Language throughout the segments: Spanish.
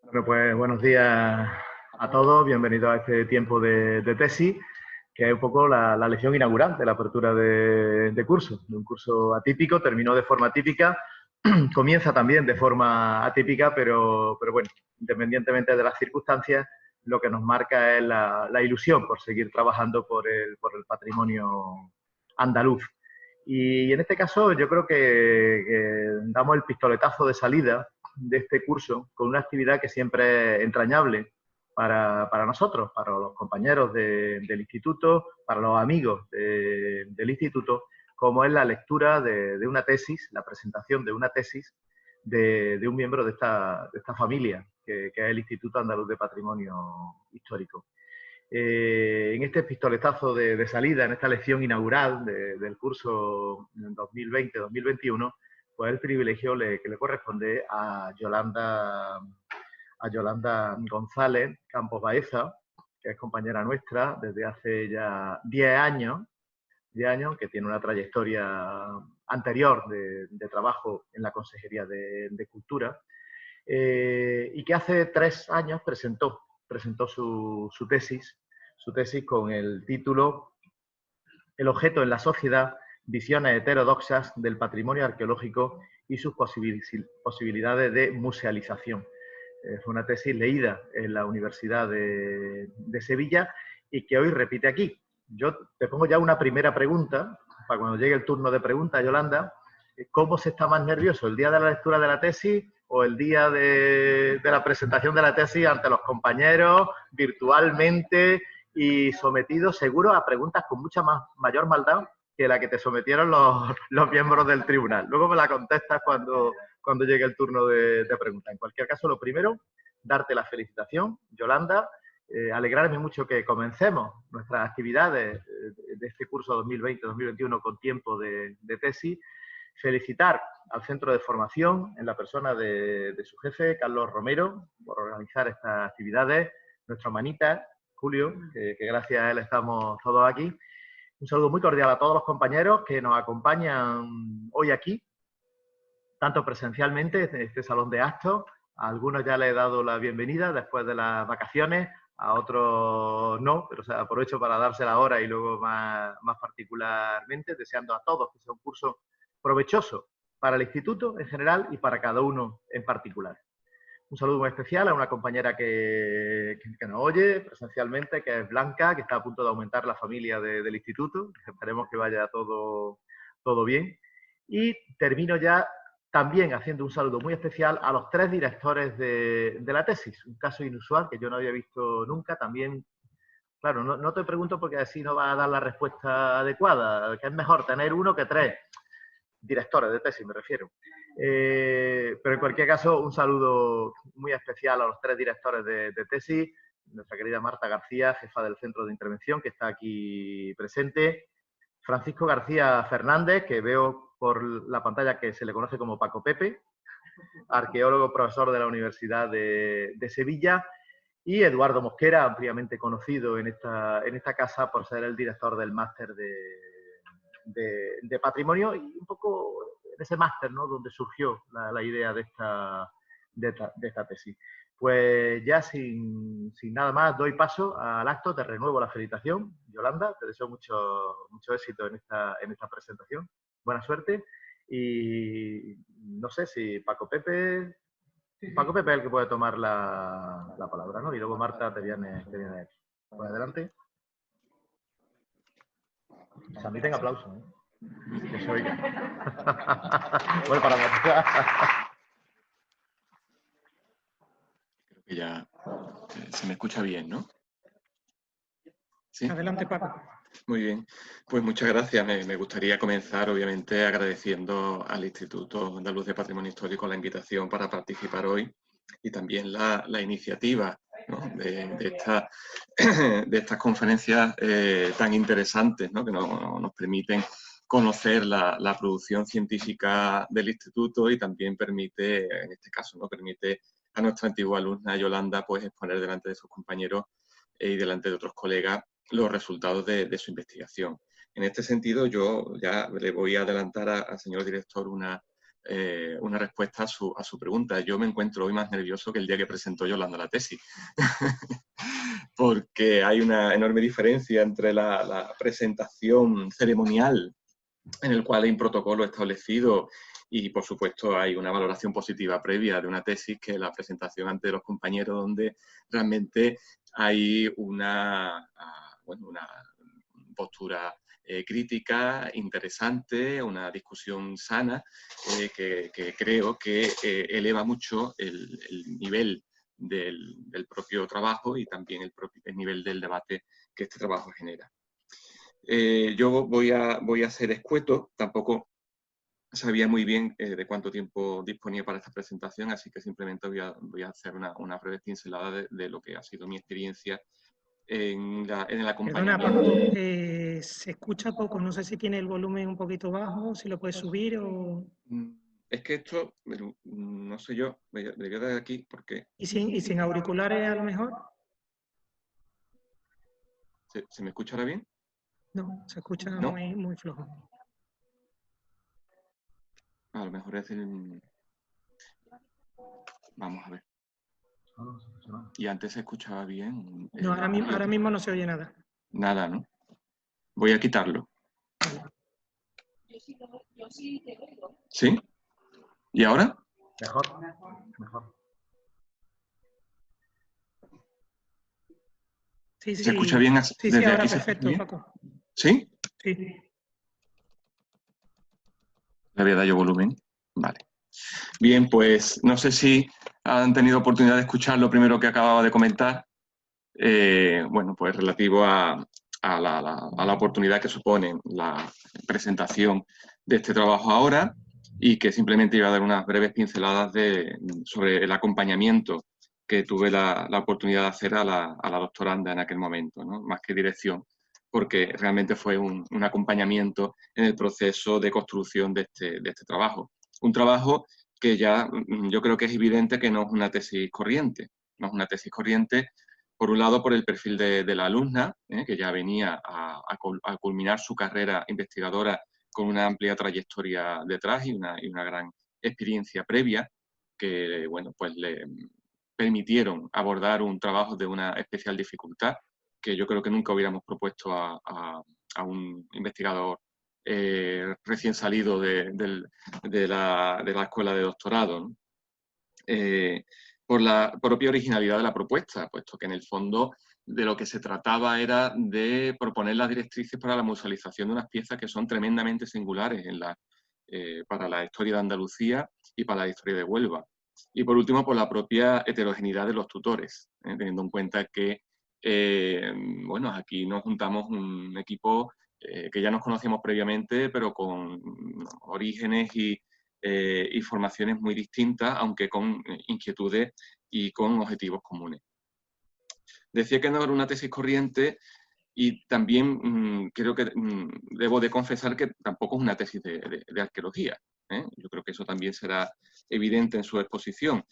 Bueno, pues buenos días a todos, bienvenidos a este tiempo de tesis, que es un poco la lección inaugural de la apertura de curso, de un curso atípico, terminó de forma típica, comienza también de forma atípica, pero bueno, independientemente de las circunstancias, lo que nos marca es la ilusión por seguir trabajando por el patrimonio andaluz. Y en este caso yo creo que damos el pistoletazo de salida de este curso con una actividad que siempre es entrañable para nosotros, para los compañeros del instituto, para los amigos del instituto, como es la lectura de una tesis, la presentación de una tesis de un miembro de esta familia, que es el Instituto Andaluz de Patrimonio Histórico. En este pistoletazo de salida, en esta lección inaugural del curso 2020-2021, pues el privilegio que le corresponde a Yolanda González Campos Baeza, que es compañera nuestra desde hace ya 10 años, que tiene una trayectoria anterior de trabajo en la Consejería de Cultura, y que hace 3 años presentó su tesis con el título El objeto en la sociedad, visiones heterodoxas del patrimonio arqueológico y sus posibilidades de musealización. Fue una tesis leída en la Universidad de Sevilla y que hoy repite aquí. Yo te pongo ya una primera pregunta, para cuando llegue el turno de preguntas, Yolanda. ¿Cómo se está más nervioso, el día de la lectura de la tesis o el día de la presentación de la tesis ante los compañeros, virtualmente y sometido seguro a preguntas con mucha mayor maldad que la que te sometieron los miembros del tribunal? Luego me la contestas cuando llegue el turno de preguntas. En cualquier caso, lo primero, darte la felicitación, Yolanda, alegrarme mucho que comencemos nuestras actividades de este curso 2020-2021 con tiempo de tesis. Felicitar al centro de formación en la persona de su jefe, Carlos Romero, por organizar estas actividades, nuestra manita, Julio, que gracias a él estamos todos aquí. Un saludo muy cordial a todos los compañeros que nos acompañan hoy aquí, tanto presencialmente en este salón de actos. A algunos ya les he dado la bienvenida después de las vacaciones, a otros no, pero aprovecho para dársela ahora y luego más particularmente, deseando a todos que sea un curso provechoso para el instituto en general y para cada uno en particular. Un saludo muy especial a una compañera que nos oye presencialmente, que es Blanca, que está a punto de aumentar la familia del instituto. Esperemos que vaya todo bien. Y termino ya también haciendo un saludo muy especial a los 3 directores de la tesis. Un caso inusual que yo no había visto nunca. También, claro, no te pregunto porque así no va a dar la respuesta adecuada, que es mejor tener 1 que 3 directores de tesis, me refiero. Pero en cualquier caso, un saludo muy especial a los 3 directores de tesis, nuestra querida Marta García, jefa del Centro de Intervención, que está aquí presente, Francisco García Fernández, que veo por la pantalla que se le conoce como Paco Pepe, arqueólogo, profesor de la Universidad de Sevilla, y Eduardo Mosquera, ampliamente conocido en esta casa por ser el director del máster de patrimonio, y un poco en ese máster, ¿no?, donde surgió la idea de esta tesis. Pues ya sin nada más doy paso al acto, te renuevo la felicitación, Yolanda, te deseo mucho éxito en esta presentación, buena suerte, y no sé si Paco Pepe es el que puede tomar la palabra, ¿no? Y luego Marta te viene a él. Pues adelante. Se admiten aplausos, ¿eh? Que se oiga. Bueno, para Marta. Creo que ya se me escucha bien, ¿no? ¿Sí? Adelante, Paco. Muy bien. Pues muchas gracias. Me gustaría comenzar, obviamente, agradeciendo al Instituto Andaluz de Patrimonio Histórico la invitación para participar hoy y también la iniciativa, ¿no?, de estas conferencias tan interesantes, ¿no?, que nos permiten conocer la producción científica del instituto y también permite, en este caso, ¿no?, permite a nuestra antigua alumna Yolanda pues exponer delante de sus compañeros y delante de otros colegas los resultados de su investigación. En este sentido, yo ya le voy a adelantar al señor director una una respuesta a su pregunta. Yo me encuentro hoy más nervioso que el día que presentó Yolanda la tesis, porque hay una enorme diferencia entre la presentación ceremonial, en el cual hay un protocolo establecido y, por supuesto, hay una valoración positiva previa de una tesis, que la presentación ante los compañeros, donde realmente hay una postura crítica, interesante, una discusión sana, que creo que eleva mucho el nivel del propio trabajo y también el nivel del debate que este trabajo genera. Yo voy a ser escueto, tampoco sabía muy bien de cuánto tiempo disponía para esta presentación, así que simplemente voy a hacer una breve pincelada de lo que ha sido mi experiencia en el acompañamiento. Perdona, Paco, se escucha poco, no sé si tiene el volumen un poquito bajo, si lo puedes subir o... Es que esto, no sé yo, me voy a dar aquí porque... ¿Y sin auriculares a lo mejor? ¿Se me escucha ahora bien? No, se escucha ¿No? muy flojo. A lo mejor es el... Vamos a ver. Y antes se escuchaba bien. No, ahora mismo no se oye nada. Nada, ¿no? Voy a quitarlo. ¿Sí? ¿Y ahora? Mejor, mejor. Sí, ¿Se escucha bien desde ahora aquí? Perfecto, Paco. ¿Sí? Sí. Le voy a dar yo volumen. Vale. Bien, pues no sé si han tenido oportunidad de escuchar lo primero que acababa de comentar. Bueno, pues relativo a la oportunidad que supone la presentación de este trabajo ahora, y que simplemente iba a dar unas breves pinceladas sobre el acompañamiento que tuve la oportunidad de hacer a la doctoranda en aquel momento, ¿no? Más que dirección, porque realmente fue un acompañamiento en el proceso de construcción de este trabajo. Un trabajo que ya yo creo que es evidente que no es una tesis corriente. No es una tesis corriente, por un lado, por el perfil de la alumna, que ya venía a culminar su carrera investigadora con una amplia trayectoria detrás y una gran experiencia previa, que bueno, pues le permitieron abordar un trabajo de una especial dificultad, que yo creo que nunca hubiéramos propuesto a un investigador recién salido de la escuela de doctorado, ¿no? Por la propia originalidad de la propuesta, puesto que en el fondo de lo que se trataba era de proponer las directrices para la musealización de unas piezas que son tremendamente singulares para la historia de Andalucía y para la historia de Huelva. Y por último, por la propia heterogeneidad de los tutores, teniendo en cuenta que bueno, aquí nos juntamos un equipo que ya nos conocíamos previamente, pero con orígenes y formaciones muy distintas, aunque con inquietudes y con objetivos comunes. Decía que no era una tesis corriente, y también creo que debo de confesar que tampoco es una tesis de arqueología. Yo creo que eso también será evidente en su exposición.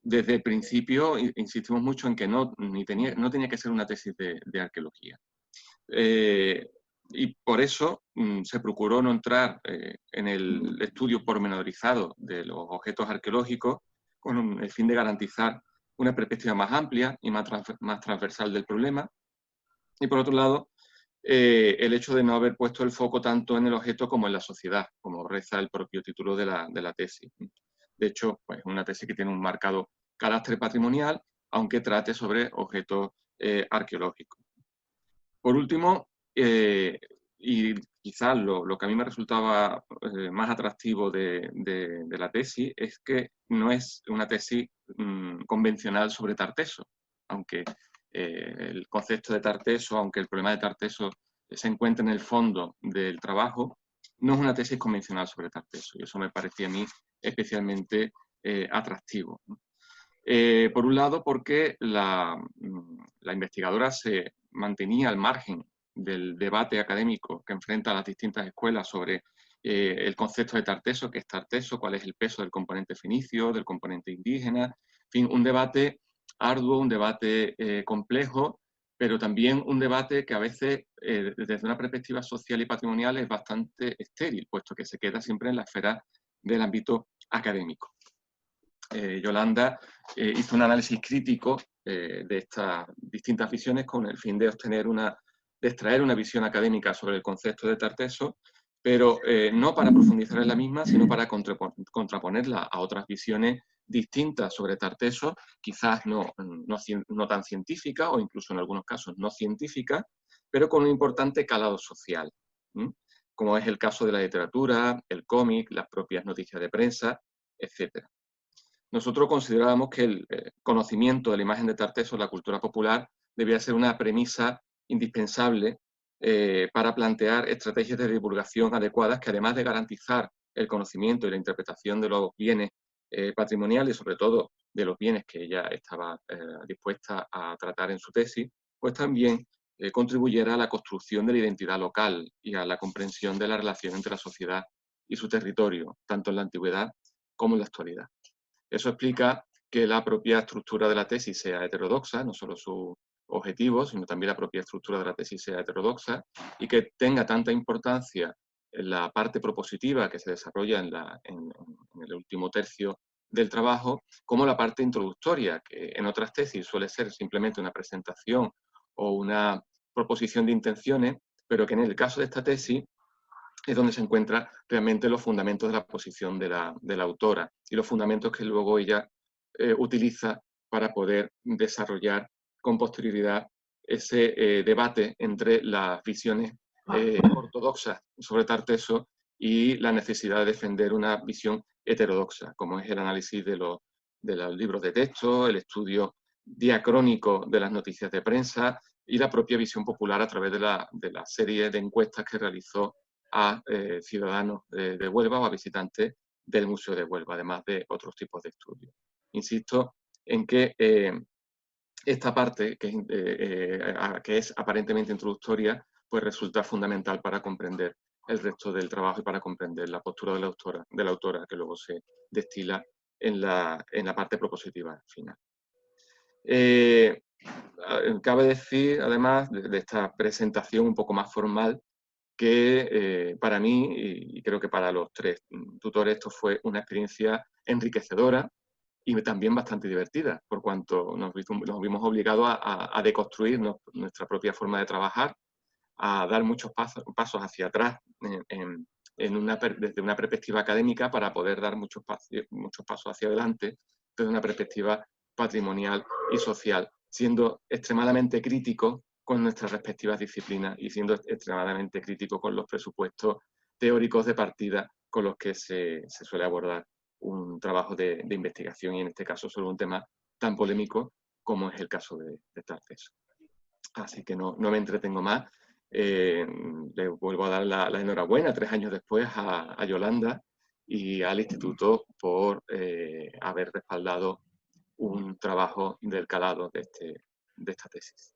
Desde el principio insistimos mucho en que no tenía que ser una tesis de arqueología. Y por eso se procuró no entrar en el estudio pormenorizado de los objetos arqueológicos, con el fin de garantizar una perspectiva más amplia y más transversal del problema. Y por otro lado, el hecho de no haber puesto el foco tanto en el objeto como en la sociedad, como reza el propio título de la tesis. De hecho, pues, una tesis que tiene un marcado carácter patrimonial, aunque trate sobre objetos arqueológicos. Por último, y quizás lo que a mí me resultaba más atractivo de la tesis, es que no es una tesis convencional sobre Tarteso, aunque el concepto de Tarteso, aunque el problema de Tarteso se encuentra en el fondo del trabajo, no es una tesis convencional sobre Tarteso, y eso me parecía a mí especialmente atractivo, ¿no? Por un lado, porque la investigadora se mantenía al margen del debate académico que enfrenta a las distintas escuelas sobre el concepto de Tarteso, qué es Tarteso, cuál es el peso del componente fenicio, del componente indígena, en fin, un debate arduo, un debate complejo, pero también un debate que a veces, desde una perspectiva social y patrimonial, es bastante estéril, puesto que se queda siempre en la esfera del ámbito académico. Yolanda hizo un análisis crítico de estas distintas visiones con el fin de extraer una visión académica sobre el concepto de Tartessos, pero no para profundizar en la misma, sino para contraponerla a otras visiones distintas sobre Tartessos, quizás no tan científicas o incluso en algunos casos no científicas, pero con un importante calado social, como es el caso de la literatura, el cómic, las propias noticias de prensa, etc. Nosotros considerábamos que el conocimiento de la imagen de Tartessos en la cultura popular debía ser una premisa indispensable para plantear estrategias de divulgación adecuadas que, además de garantizar el conocimiento y la interpretación de los bienes patrimoniales, sobre todo de los bienes que ella estaba dispuesta a tratar en su tesis, pues también contribuyera a la construcción de la identidad local y a la comprensión de la relación entre la sociedad y su territorio, tanto en la antigüedad como en la actualidad. Eso explica que la propia estructura de la tesis sea heterodoxa, no solo su objetivo, sino también la propia estructura de la tesis sea heterodoxa, y que tenga tanta importancia en la parte propositiva que se desarrolla en el último tercio del trabajo, como la parte introductoria, que en otras tesis suele ser simplemente una presentación o una proposición de intenciones, pero que en el caso de esta tesis es donde se encuentran realmente los fundamentos de la posición de la autora y los fundamentos que luego ella utiliza para poder desarrollar con posterioridad ese debate entre las visiones ortodoxas sobre Tartessos y la necesidad de defender una visión heterodoxa, como es el análisis de los libros de texto, el estudio diacrónico de las noticias de prensa y la propia visión popular a través de la serie de encuestas que realizó a ciudadanos de Huelva o a visitantes del Museo de Huelva, además de otros tipos de estudios. Insisto en que esta parte, que es aparentemente introductoria, pues resulta fundamental para comprender el resto del trabajo y para comprender la postura de la autora que luego se destila en la parte propositiva final. Cabe decir, además, de esta presentación un poco más formal, que para mí, y creo que para los tres tutores, esto fue una experiencia enriquecedora y también bastante divertida, por cuanto nos vimos obligados a deconstruir nuestra propia forma de trabajar, a dar muchos pasos hacia atrás desde una perspectiva académica para poder dar muchos pasos hacia adelante desde una perspectiva patrimonial y social, siendo extremadamente críticos con nuestras respectivas disciplinas y siendo extremadamente críticos con los presupuestos teóricos de partida con los que se suele abordar un trabajo de investigación y en este caso sobre un tema tan polémico como es el caso de Tartessos. Así que no me entretengo más. Le vuelvo a dar la enhorabuena 3 años después a Yolanda y al Instituto por haber respaldado un trabajo del calado de esta tesis.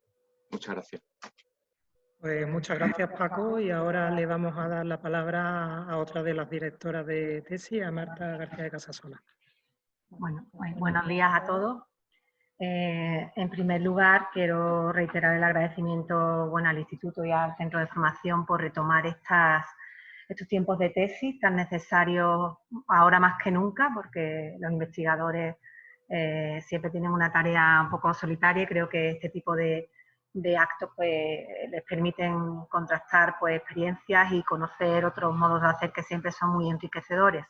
Muchas gracias. Pues muchas gracias, Paco, y ahora le vamos a dar la palabra a otra de las directoras de tesis, a Marta García de Casasola. Bueno, pues buenos días a todos. En primer lugar, quiero reiterar el agradecimiento al Instituto y al Centro de Formación por retomar estos tiempos de tesis tan necesarios ahora más que nunca, porque los investigadores siempre tienen una tarea un poco solitaria y creo que este tipo de actos pues, les permiten contrastar pues, experiencias y conocer otros modos de hacer que siempre son muy enriquecedores.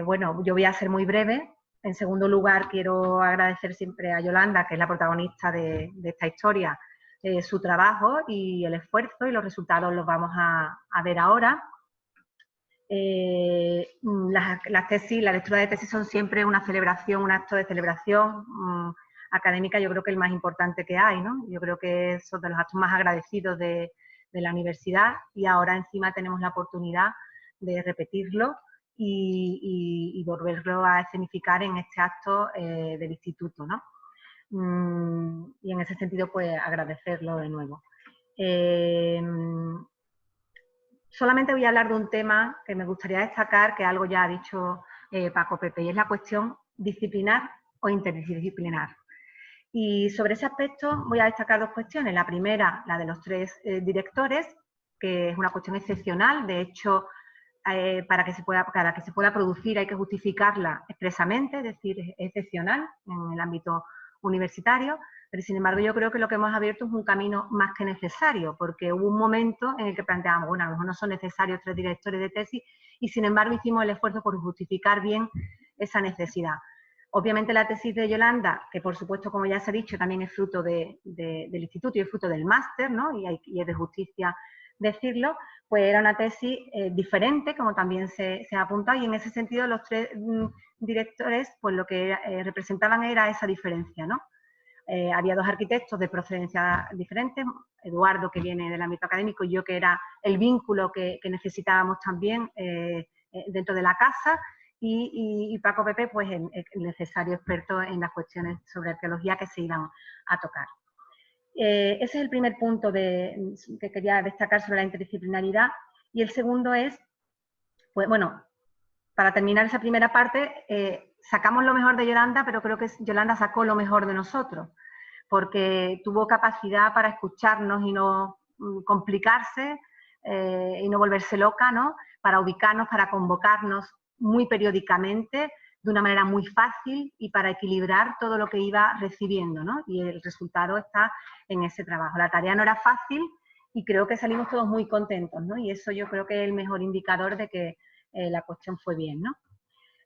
Bueno, yo voy a ser muy breve. En segundo lugar, quiero agradecer siempre a Yolanda, que es la protagonista de esta historia, su trabajo y el esfuerzo, y los resultados los vamos a ver ahora. Las tesis, la lectura de tesis son siempre una celebración, un acto de celebración académica, yo creo que el más importante que hay, ¿no? Yo creo que son de los actos más agradecidos de la universidad y ahora encima tenemos la oportunidad de repetirlo y volverlo a escenificar en este acto del instituto, ¿no? Y en ese sentido, pues agradecerlo de nuevo. Solamente voy a hablar de un tema que me gustaría destacar, que algo ya ha dicho Paco Pepe, y es la cuestión disciplinar o interdisciplinar. Y sobre ese aspecto voy a destacar 2 cuestiones. La primera, la de los 3 directores, que es una cuestión excepcional. De hecho, para que se pueda producir hay que justificarla expresamente, es decir, es excepcional en el ámbito universitario, pero sin embargo yo creo que lo que hemos abierto es un camino más que necesario, porque hubo un momento en el que planteábamos, bueno, a lo mejor no son necesarios 3 directores de tesis, y sin embargo hicimos el esfuerzo por justificar bien esa necesidad. Obviamente la tesis de Yolanda, que por supuesto, como ya se ha dicho, también es fruto del instituto y es fruto del máster, ¿no? Y es de justicia decirlo, pues era una tesis diferente, como también se ha apuntado, y en ese sentido los 3 directores, pues lo que representaban era esa diferencia, ¿no? Había 2 arquitectos de procedencia diferentes, Eduardo, que viene del ámbito académico, y yo, que era el vínculo que necesitábamos también dentro de la casa, y Paco Pepe, pues el necesario experto en las cuestiones sobre arqueología que se iban a tocar. Ese es el primer punto que quería destacar sobre la interdisciplinaridad, y el segundo es, pues bueno, para terminar esa primera parte, sacamos lo mejor de Yolanda, pero creo que Yolanda sacó lo mejor de nosotros, porque tuvo capacidad para escucharnos y no complicarse y no volverse loca, ¿no? Para ubicarnos, para convocarnos muy periódicamente, de una manera muy fácil, y para equilibrar todo lo que iba recibiendo, ¿no? Y el resultado está en ese trabajo. La tarea no era fácil y creo que salimos todos muy contentos, ¿no? Y eso yo creo que es el mejor indicador de que la cuestión fue bien, ¿no?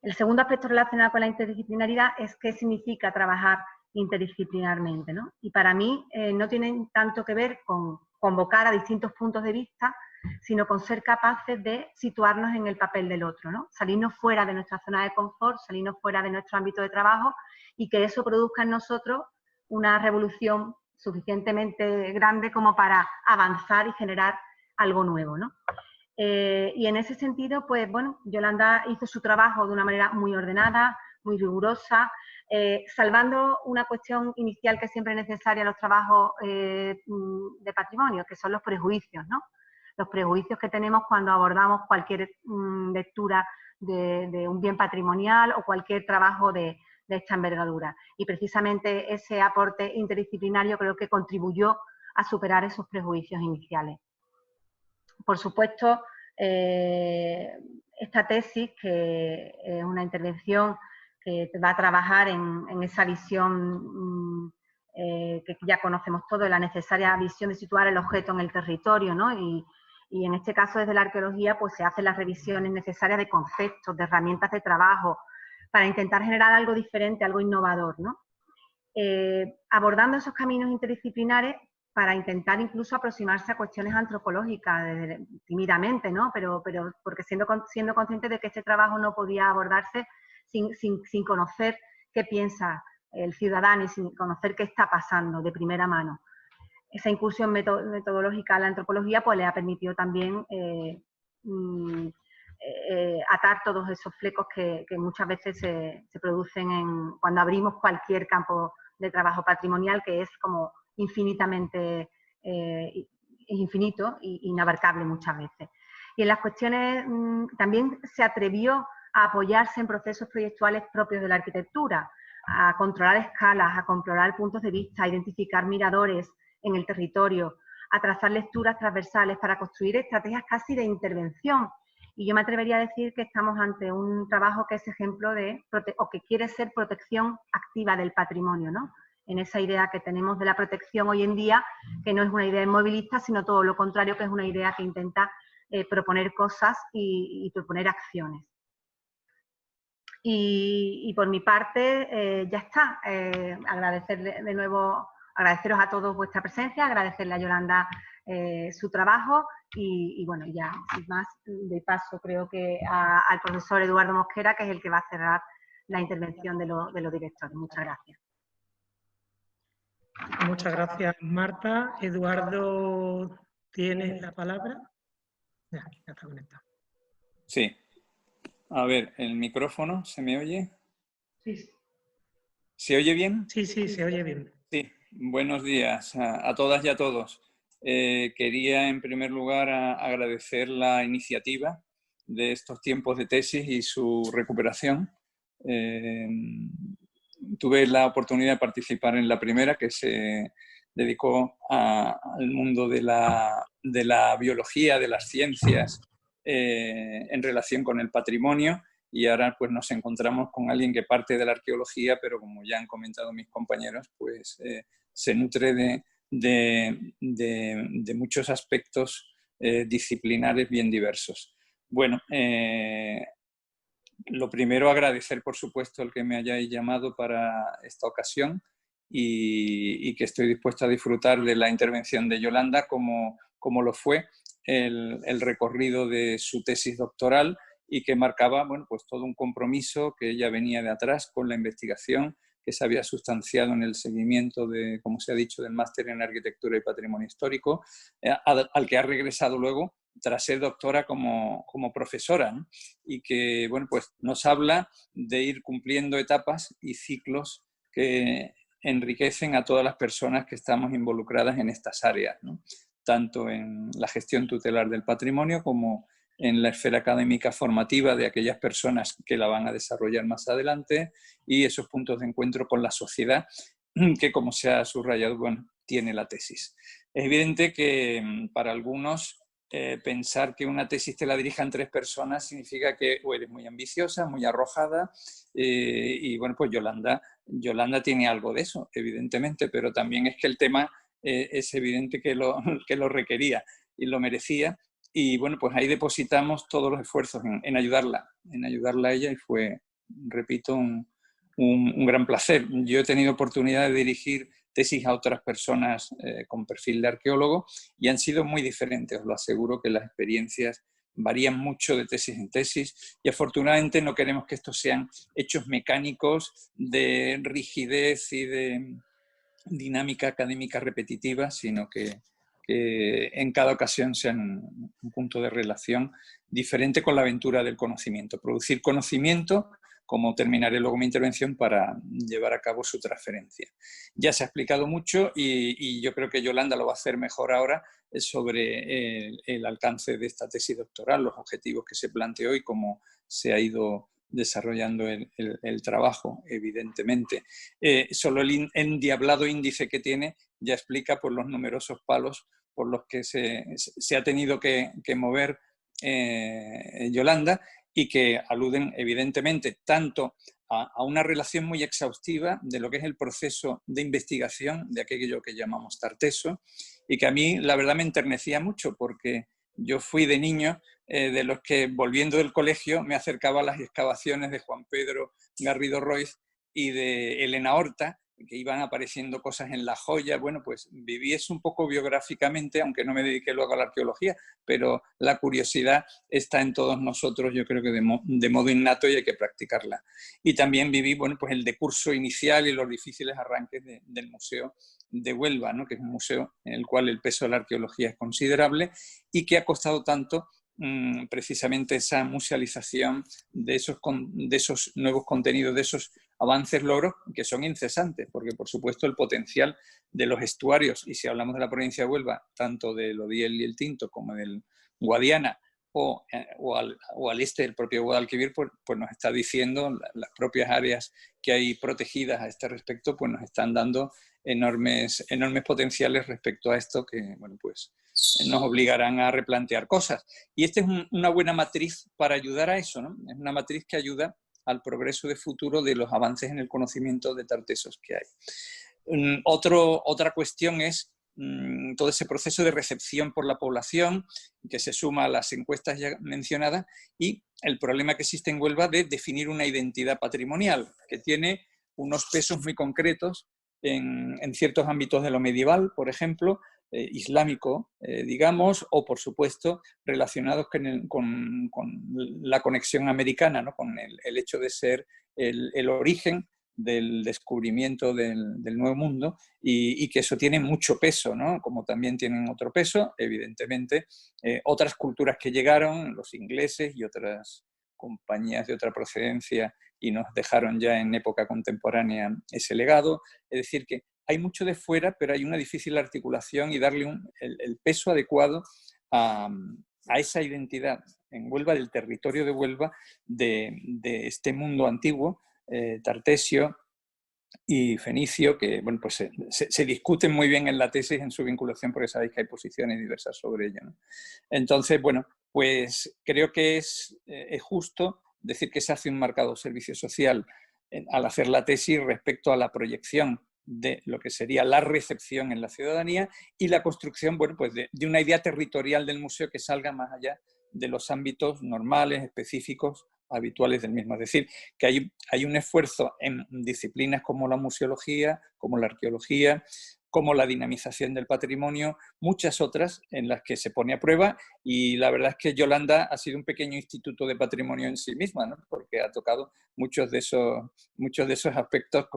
El segundo aspecto relacionado con la interdisciplinaridad es qué significa trabajar interdisciplinarmente, ¿no? Y para mí no tiene tanto que ver con convocar a distintos puntos de vista, sino con ser capaces de situarnos en el papel del otro, ¿no? Salirnos fuera de nuestra zona de confort, salirnos fuera de nuestro ámbito de trabajo, y que eso produzca en nosotros una revolución suficientemente grande como para avanzar y generar algo nuevo, ¿no? Y en ese sentido, pues bueno, Yolanda hizo su trabajo de una manera muy ordenada, muy rigurosa, salvando una cuestión inicial que siempre es necesaria en los trabajos de patrimonio, que son los prejuicios, ¿no? Los prejuicios que tenemos cuando abordamos cualquier lectura de un bien patrimonial o cualquier trabajo de esta envergadura. Y precisamente ese aporte interdisciplinario creo que contribuyó a superar esos prejuicios iniciales. Por supuesto, esta tesis, que es una intervención que va a trabajar en esa visión que ya conocemos todos, la necesaria visión de situar el objeto en el territorio, ¿no? Y en este caso, desde la arqueología, pues se hacen las revisiones necesarias de conceptos, de herramientas de trabajo, para intentar generar algo diferente, algo innovador, ¿no? Abordando esos caminos interdisciplinares para intentar incluso aproximarse a cuestiones antropológicas, tímidamente, ¿no? Pero porque siendo consciente de que este trabajo no podía abordarse sin conocer qué piensa el ciudadano y sin conocer qué está pasando de primera mano. Esa incursión metodológica a la antropología pues le ha permitido también atar todos esos flecos que muchas veces se producen cuando abrimos cualquier campo de trabajo patrimonial, que es como infinitamente infinito e inabarcable muchas veces. Y en las cuestiones también se atrevió a apoyarse en procesos proyectuales propios de la arquitectura, a controlar escalas, a controlar puntos de vista, a identificar miradores en el territorio, a trazar lecturas transversales para construir estrategias casi de intervención. Y yo me atrevería a decir que estamos ante un trabajo que es ejemplo o que quiere ser protección activa del patrimonio, ¿no? En esa idea que tenemos de la protección hoy en día, que no es una idea inmovilista, sino todo lo contrario, que es una idea que intenta proponer cosas y proponer acciones. Y por mi parte, ya está. Agradecerle de nuevo, agradeceros a todos vuestra presencia, agradecerle a Yolanda su trabajo y bueno, ya sin más, de paso creo que al profesor Eduardo Mosquera, que es el que va a cerrar la intervención de los directores. Muchas gracias. Muchas gracias, Marta. Eduardo, ¿tienes la palabra? Ya está conectado. Sí. A ver, ¿el micrófono se me oye? Sí. ¿Se oye bien? Sí, se oye bien. Sí. Buenos días a todas y a todos. Quería, en primer lugar, agradecer la iniciativa de estos tiempos de tesis y su recuperación. Tuve la oportunidad de participar en la primera, que se dedicó al mundo de la biología, de las ciencias en relación con el patrimonio, y ahora pues nos encontramos con alguien que parte de la arqueología, pero como ya han comentado mis compañeros, pues se nutre de muchos aspectos disciplinares bien diversos. Bueno, lo primero, agradecer por supuesto el que me hayáis llamado para esta ocasión y que estoy dispuesto a disfrutar de la intervención de Yolanda como lo fue el recorrido de su tesis doctoral, y que marcaba, bueno, pues todo un compromiso que ella venía de atrás con la investigación, que se había sustanciado en el seguimiento de, como se ha dicho, del máster en Arquitectura y Patrimonio Histórico, al que ha regresado luego tras ser doctora como profesora, ¿no? Y que, bueno, pues nos habla de ir cumpliendo etapas y ciclos que enriquecen a todas las personas que estamos involucradas en estas áreas, ¿no? Tanto en la gestión tutelar del patrimonio como en la esfera académica formativa de aquellas personas que la van a desarrollar más adelante, y esos puntos de encuentro con la sociedad que, como se ha subrayado, bueno, tiene la tesis. Es evidente que para algunos pensar que una tesis te la dirijan 3 personas significa que o eres muy ambiciosa, muy arrojada, y bueno, pues Yolanda tiene algo de eso, evidentemente, pero también es que el tema es evidente que lo requería y lo merecía. Y bueno, pues ahí depositamos todos los esfuerzos en ayudarla a ella, y fue, repito, un gran placer. Yo he tenido oportunidad de dirigir tesis a otras personas con perfil de arqueólogo y han sido muy diferentes. Os lo aseguro que las experiencias varían mucho de tesis en tesis, y afortunadamente no queremos que estos sean hechos mecánicos de rigidez y de dinámica académica repetitiva, sino que en cada ocasión sean un punto de relación diferente con la aventura del conocimiento. Producir conocimiento, como terminaré luego mi intervención, para llevar a cabo su transferencia. Ya se ha explicado mucho y yo creo que Yolanda lo va a hacer mejor ahora sobre el alcance de esta tesis doctoral, los objetivos que se planteó y cómo se ha ido desarrollando el trabajo, evidentemente. Solo el endiablado índice que tiene ya explica por los numerosos palos por los que se ha tenido que mover Yolanda, y que aluden evidentemente tanto a una relación muy exhaustiva de lo que es el proceso de investigación de aquello que llamamos Tarteso, y que a mí la verdad me enternecía mucho, porque yo fui de niño de los que, volviendo del colegio, me acercaba a las excavaciones de Juan Pedro Garrido Roiz y de Elena Horta, que iban apareciendo cosas en La Joya. Bueno, pues viví eso un poco biográficamente, aunque no me dediqué luego a la arqueología, pero la curiosidad está en todos nosotros, yo creo que de modo innato, y hay que practicarla. Y también viví, bueno, pues el decurso inicial y los difíciles arranques del Museo de Huelva, ¿no? Que es un museo en el cual el peso de la arqueología es considerable y que ha costado tanto precisamente esa musealización de esos nuevos contenidos, de esos avances, logros que son incesantes, porque por supuesto el potencial de los estuarios, y si hablamos de la provincia de Huelva, tanto del Odiel y el Tinto como del Guadiana, o al este del propio Guadalquivir, pues nos está diciendo, las propias áreas que hay protegidas a este respecto, pues nos están dando enormes potenciales respecto a esto, que bueno, pues nos obligarán a replantear cosas. Y esta es una buena matriz para ayudar a eso, ¿no? Es una matriz que ayuda al progreso de futuro de los avances en el conocimiento de tartesos que hay. Otra cuestión es todo ese proceso de recepción por la población, que se suma a las encuestas ya mencionadas, y el problema que existe en Huelva de definir una identidad patrimonial, que tiene unos pesos muy concretos en ciertos ámbitos de lo medieval, por ejemplo, islámico, digamos, o por supuesto relacionados con la conexión americana, ¿no? Con el hecho de ser el origen del descubrimiento del Nuevo Mundo, y que eso tiene mucho peso, ¿no? Como también tienen otro peso, evidentemente, otras culturas que llegaron, los ingleses y otras compañías de otra procedencia, y nos dejaron ya en época contemporánea ese legado. Es decir, que hay mucho de fuera, pero hay una difícil articulación y darle el peso adecuado a esa identidad en Huelva, del territorio de Huelva, de este mundo antiguo, tartesio y fenicio, que bueno, pues se discuten muy bien en la tesis en su vinculación, porque sabéis que hay posiciones diversas sobre ello, ¿no? Entonces, bueno, pues creo que es justo decir que se hace un marcado servicio social al hacer la tesis respecto a la proyección de lo que sería la recepción en la ciudadanía y la construcción, bueno, pues de una idea territorial del museo que salga más allá de los ámbitos normales, específicos, habituales del mismo. Es decir, que hay un esfuerzo en disciplinas como la museología, como la arqueología, como la dinamización del patrimonio, muchas otras en las que se pone a prueba, y la verdad es que Yolanda ha sido un pequeño instituto de patrimonio en sí misma, ¿no? Porque ha tocado muchos de esos aspectos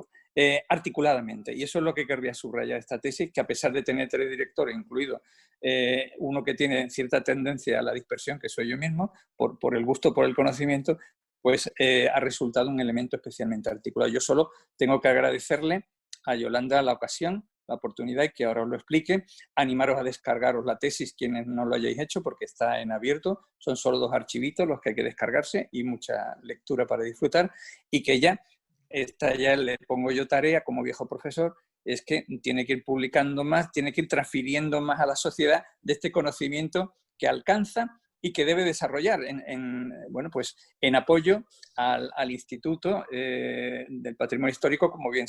articuladamente, y eso es lo que querría subrayar esta tesis, que a pesar de tener 3 directores, incluido uno que tiene cierta tendencia a la dispersión, que soy yo mismo, por el gusto por el conocimiento, pues ha resultado un elemento especialmente articulado. Yo solo tengo que agradecerle a Yolanda la ocasión, la oportunidad, y que ahora os lo explique. Animaros a descargaros la tesis quienes no lo hayáis hecho, porque está en abierto. Son solo 2 archivitos los que hay que descargarse y mucha lectura para disfrutar. Y que ya le pongo yo tarea como viejo profesor, es que tiene que ir publicando más, tiene que ir transfiriendo más a la sociedad de este conocimiento que alcanza y que debe desarrollar bueno, pues en apoyo al Instituto del Patrimonio Histórico, como bien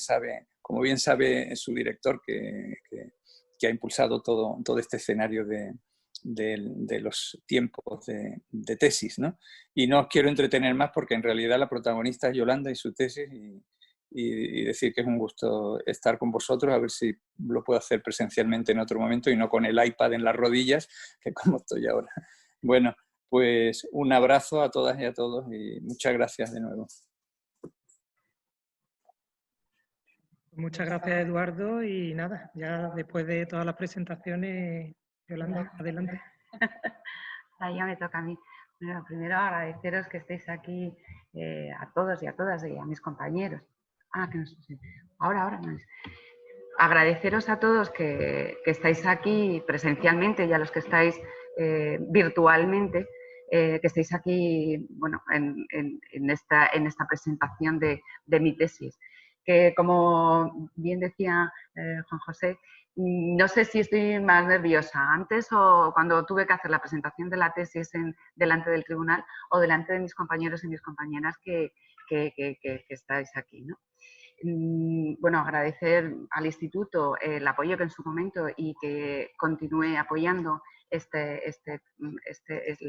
sabe su director, que ha impulsado todo este escenario de los tiempos de tesis, ¿no? Y no os quiero entretener más porque en realidad la protagonista es Yolanda y su tesis, y decir que es un gusto estar con vosotros, a ver si lo puedo hacer presencialmente en otro momento y no con el iPad en las rodillas, que como estoy ahora. Bueno, pues un abrazo a todas y a todos y muchas gracias de nuevo. Muchas gracias, Eduardo, y nada, ya después de todas las presentaciones, Yolanda, adelante. Ahí ya me toca a mí. Bueno, primero agradeceros que estéis aquí a todos y a todas y a mis compañeros. Que no sé. Ahora no es. Agradeceros a todos que estáis aquí presencialmente y a los que estáis virtualmente, que estéis aquí, bueno, en esta presentación de mi tesis. Que, como bien decía Juan José, no sé si estoy más nerviosa antes o cuando tuve que hacer la presentación de la tesis delante del tribunal, o delante de mis compañeros y mis compañeras que estáis aquí, ¿no? Bueno, agradecer al Instituto el apoyo que en su momento y que continúe apoyando el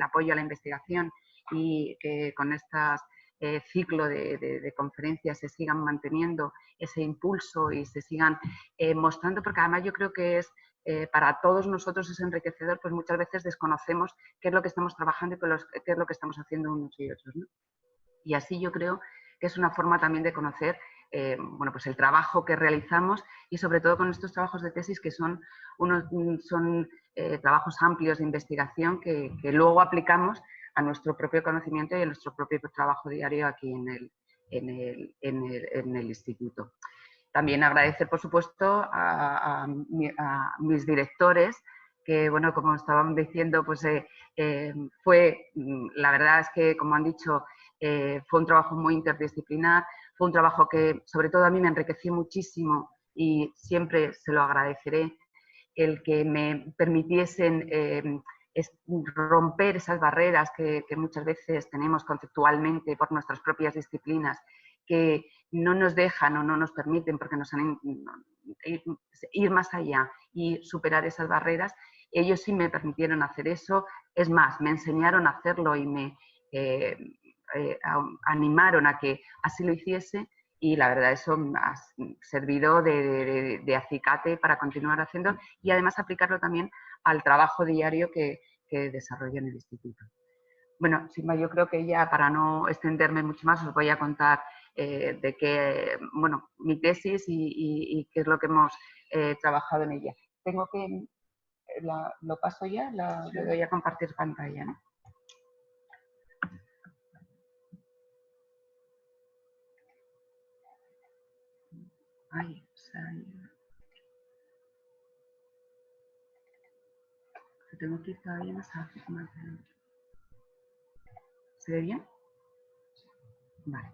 apoyo a la investigación, y que con este ciclo de conferencias se sigan manteniendo ese impulso y se sigan mostrando, porque además yo creo que es para todos nosotros es enriquecedor, pues muchas veces desconocemos qué es lo que estamos trabajando y qué es lo que estamos haciendo unos y otros, ¿no? Y así yo creo que es una forma también de conocer bueno, pues el trabajo que realizamos, y sobre todo con estos trabajos de tesis que son trabajos amplios de investigación que luego aplicamos a nuestro propio conocimiento y a nuestro propio trabajo diario aquí en el instituto. También agradecer, por supuesto, a mis directores, que, bueno, como estaban diciendo, pues la verdad es que, como han dicho, fue un trabajo muy interdisciplinar, fue un trabajo que, sobre todo, a mí me enriqueció muchísimo y siempre se lo agradeceré, el que me permitiesen romper esas barreras que muchas veces tenemos conceptualmente por nuestras propias disciplinas, que no nos dejan o no nos permiten, porque nos han ir más allá y superar esas barreras. Ellos sí me permitieron hacer eso, es más, me enseñaron a hacerlo y me animaron a que así lo hiciese, y la verdad eso me ha servido de acicate para continuar haciendo y además aplicarlo también al trabajo diario que desarrollo en el instituto. Bueno, sin más, yo creo que ya, para no extenderme mucho más, os voy a contar de qué, bueno, mi tesis y qué es lo que hemos trabajado en ella. Tengo que, lo paso ya, le doy a compartir pantalla, ¿no? Ay, tengo que ir todavía más adelante. ¿Se ve bien? Vale.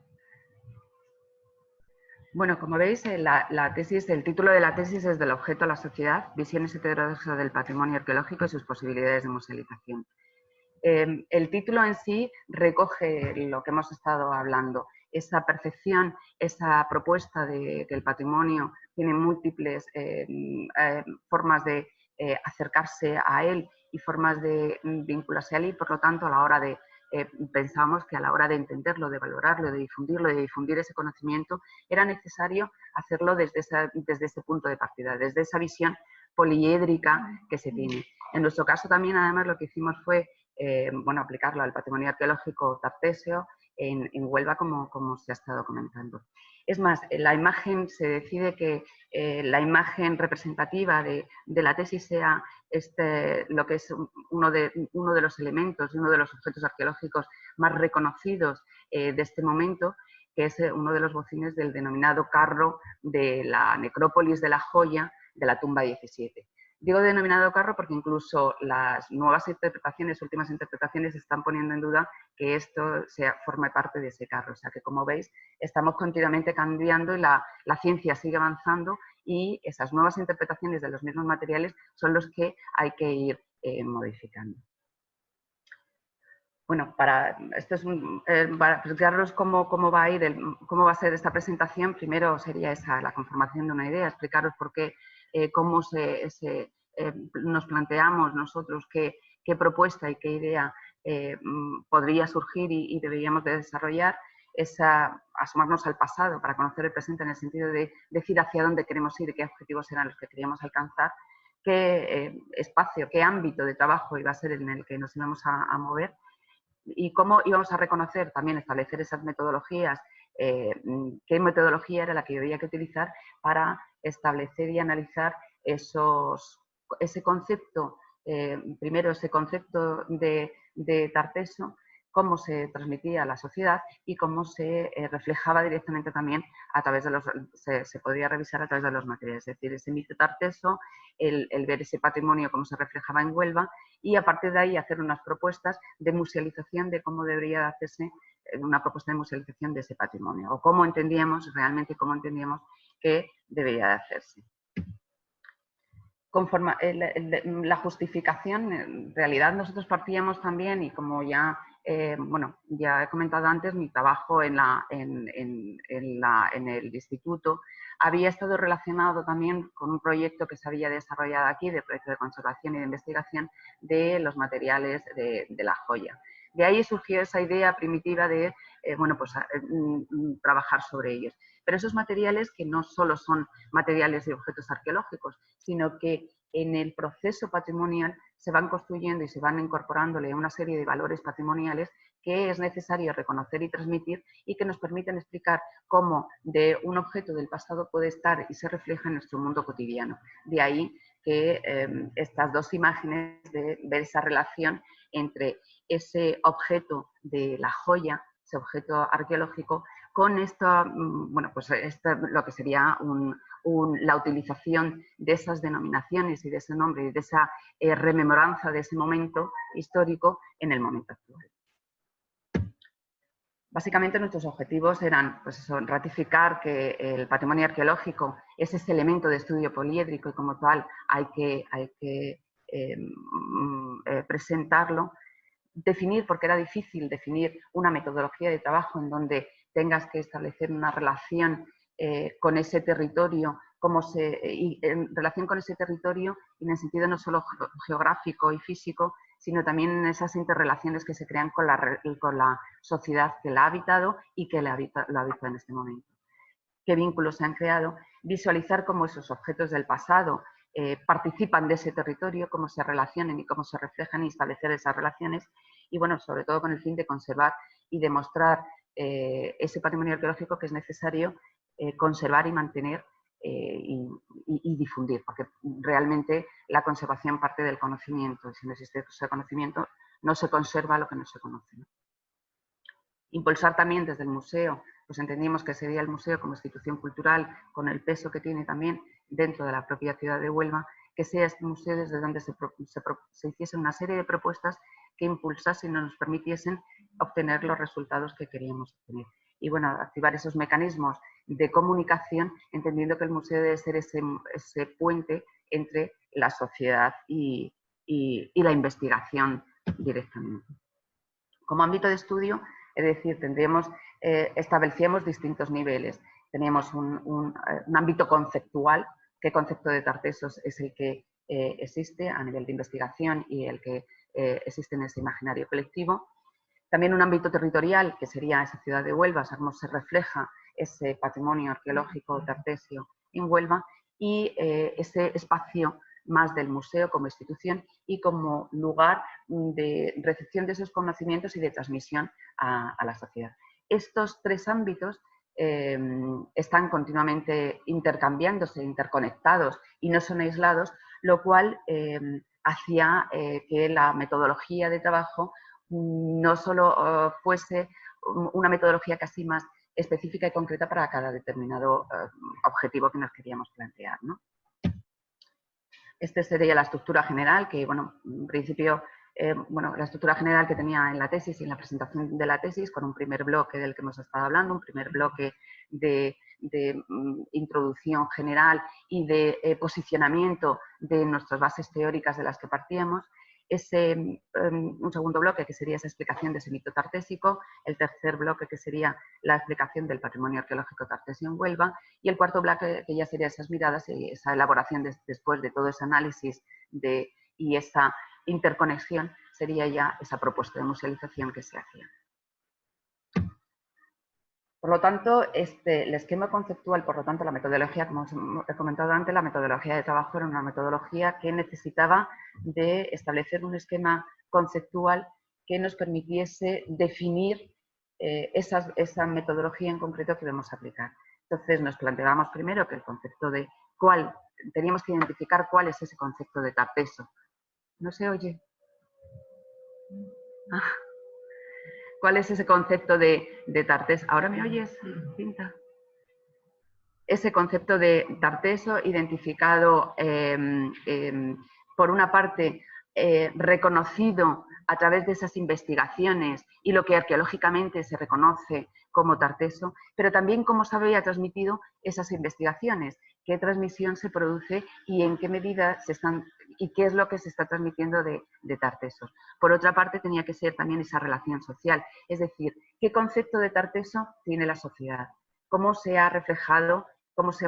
Bueno, como veis, el título de la tesis es Del objeto a la sociedad, visiones heterodoxas del patrimonio arqueológico y sus posibilidades de musealización. El título en sí recoge lo que hemos estado hablando, esa percepción, esa propuesta de que el patrimonio tiene múltiples formas de acercarse a él y formas de vincularse a él, y por lo tanto a la hora de pensamos que a la hora de entenderlo, de valorarlo, de difundirlo, de difundir ese conocimiento, era necesario hacerlo desde ese punto de partida, desde esa visión poliédrica que se tiene. En nuestro caso también, además, lo que hicimos fue aplicarlo al patrimonio arqueológico tartesio en Huelva, como se ha estado comentando. Es más, la imagen, se decide que la imagen representativa de la tesis sea lo que es uno de los elementos y uno de los objetos arqueológicos más reconocidos de este momento, que es uno de los bocines del denominado carro de la necrópolis de la Joya de la tumba 17. Digo denominado carro porque incluso las nuevas interpretaciones, últimas interpretaciones, están poniendo en duda que esto forme parte de ese carro. O sea que, como veis, estamos continuamente cambiando y la ciencia sigue avanzando, y esas nuevas interpretaciones de los mismos materiales son los que hay que ir modificando. Bueno, para explicaros cómo va a ser esta presentación, primero sería la conformación de una idea, explicaros por qué, cómo nos planteamos nosotros qué propuesta y qué idea podría surgir y deberíamos de desarrollar, asomarnos al pasado para conocer el presente en el sentido de decir hacia dónde queremos ir y qué objetivos eran los que queríamos alcanzar, qué espacio, qué ámbito de trabajo iba a ser en el que nos íbamos a mover, y cómo íbamos a reconocer, también establecer esas metodologías, qué metodología era la que había que utilizar para establecer y analizar ese concepto, primero ese concepto de Tarteso, cómo se transmitía a la sociedad y cómo se reflejaba directamente también a través de se podría revisar a través de los materiales, es decir, ese mito tarteso, el ver ese patrimonio cómo se reflejaba en Huelva, y a partir de ahí hacer unas propuestas de musealización de cómo debería hacerse una propuesta de musealización de ese patrimonio, o cómo entendíamos que debería de hacerse. Conforme la justificación, en realidad nosotros partíamos también, y como ya he comentado antes, mi trabajo en el instituto había estado relacionado también con un proyecto que se había desarrollado aquí, de proyecto de conservación y de investigación de los materiales de la Joya. De ahí surgió esa idea primitiva de trabajar sobre ellos. Pero esos materiales, que no solo son materiales y objetos arqueológicos, sino que en el proceso patrimonial se van construyendo y se van incorporándole una serie de valores patrimoniales que es necesario reconocer y transmitir, y que nos permiten explicar cómo de un objeto del pasado puede estar y se refleja en nuestro mundo cotidiano. De ahí que estas dos imágenes, de ver esa relación entre ese objeto de la Joya, ese objeto arqueológico, con lo que sería la utilización de esas denominaciones y de ese nombre y de esa rememoranza de ese momento histórico en el momento actual. Básicamente nuestros objetivos eran ratificar que el patrimonio arqueológico es ese elemento de estudio poliédrico, y como tal hay que presentarlo. Definir, porque era difícil definir una metodología de trabajo en donde tengas que establecer una relación con ese territorio, y en relación con ese territorio en el sentido no solo geográfico y físico, sino también en esas interrelaciones que se crean con la sociedad que la ha habitado y que lo habita en este momento. ¿Qué vínculos se han creado? Visualizar cómo esos objetos del pasado participan de ese territorio, cómo se relacionan y cómo se reflejan, y establecer esas relaciones, y sobre todo con el fin de conservar y demostrar ese patrimonio arqueológico que es necesario conservar y mantener y difundir, porque realmente la conservación parte del conocimiento, y si no existe ese conocimiento no se conserva lo que no se conoce, ¿no? Impulsar también desde el museo, pues entendimos que sería el museo como institución cultural, con el peso que tiene también dentro de la propia ciudad de Huelva, que sea este museo desde donde se hiciesen una serie de propuestas que impulsasen y nos permitiesen obtener los resultados que queríamos obtener. Y activar esos mecanismos de comunicación, entendiendo que el museo debe ser ese puente entre la sociedad y la investigación directamente. Como ámbito de estudio, es decir, establecíamos distintos niveles. Teníamos un ámbito conceptual. ¿Qué concepto de Tartessos es el que existe a nivel de investigación y el que existe en ese imaginario colectivo? También un ámbito territorial, que sería esa ciudad de Huelva, o sea, cómo se refleja ese patrimonio arqueológico tartesio en Huelva, y ese espacio más del museo como institución y como lugar de recepción de esos conocimientos y de transmisión a la sociedad. Estos tres ámbitos están continuamente intercambiándose, interconectados y no son aislados, lo cual hacía que la metodología de trabajo no solo fuese una metodología casi más específica y concreta para cada determinado objetivo que nos queríamos plantear, ¿no? Esta sería la estructura general, que, bueno, en principio, la estructura general que tenía en la tesis y en la presentación de la tesis, con un primer bloque del que hemos estado hablando, un primer bloque de introducción general y de posicionamiento de nuestras bases teóricas de las que partíamos. Un segundo bloque que sería esa explicación de ese mito tartésico, el tercer bloque que sería la explicación del patrimonio arqueológico tartesio en Huelva, y el cuarto bloque que ya sería esas miradas y esa elaboración después de todo ese análisis y esa interconexión, sería ya esa propuesta de musealización que se hacía. Por lo tanto, el esquema conceptual, por lo tanto, la metodología, como os he comentado antes, la metodología de trabajo era una metodología que necesitaba de establecer un esquema conceptual que nos permitiese definir esa metodología en concreto que debemos aplicar. Entonces, nos planteábamos primero que el concepto de teníamos que identificar cuál es ese concepto de Tarteso. ¿No se oye? ¿Cuál es ese concepto de Tarteso? ¿Ahora me oyes, Cinta? Ese concepto de Tarteso identificado, por una parte, reconocido a través de esas investigaciones y lo que arqueológicamente se reconoce como Tarteso, pero también cómo se había transmitido esas investigaciones, qué transmisión se produce y en qué medida y qué es lo que se está transmitiendo de Tartesos. Por otra parte, tenía que ser también esa relación social, es decir, qué concepto de Tarteso tiene la sociedad, cómo se ha reflejado, cómo se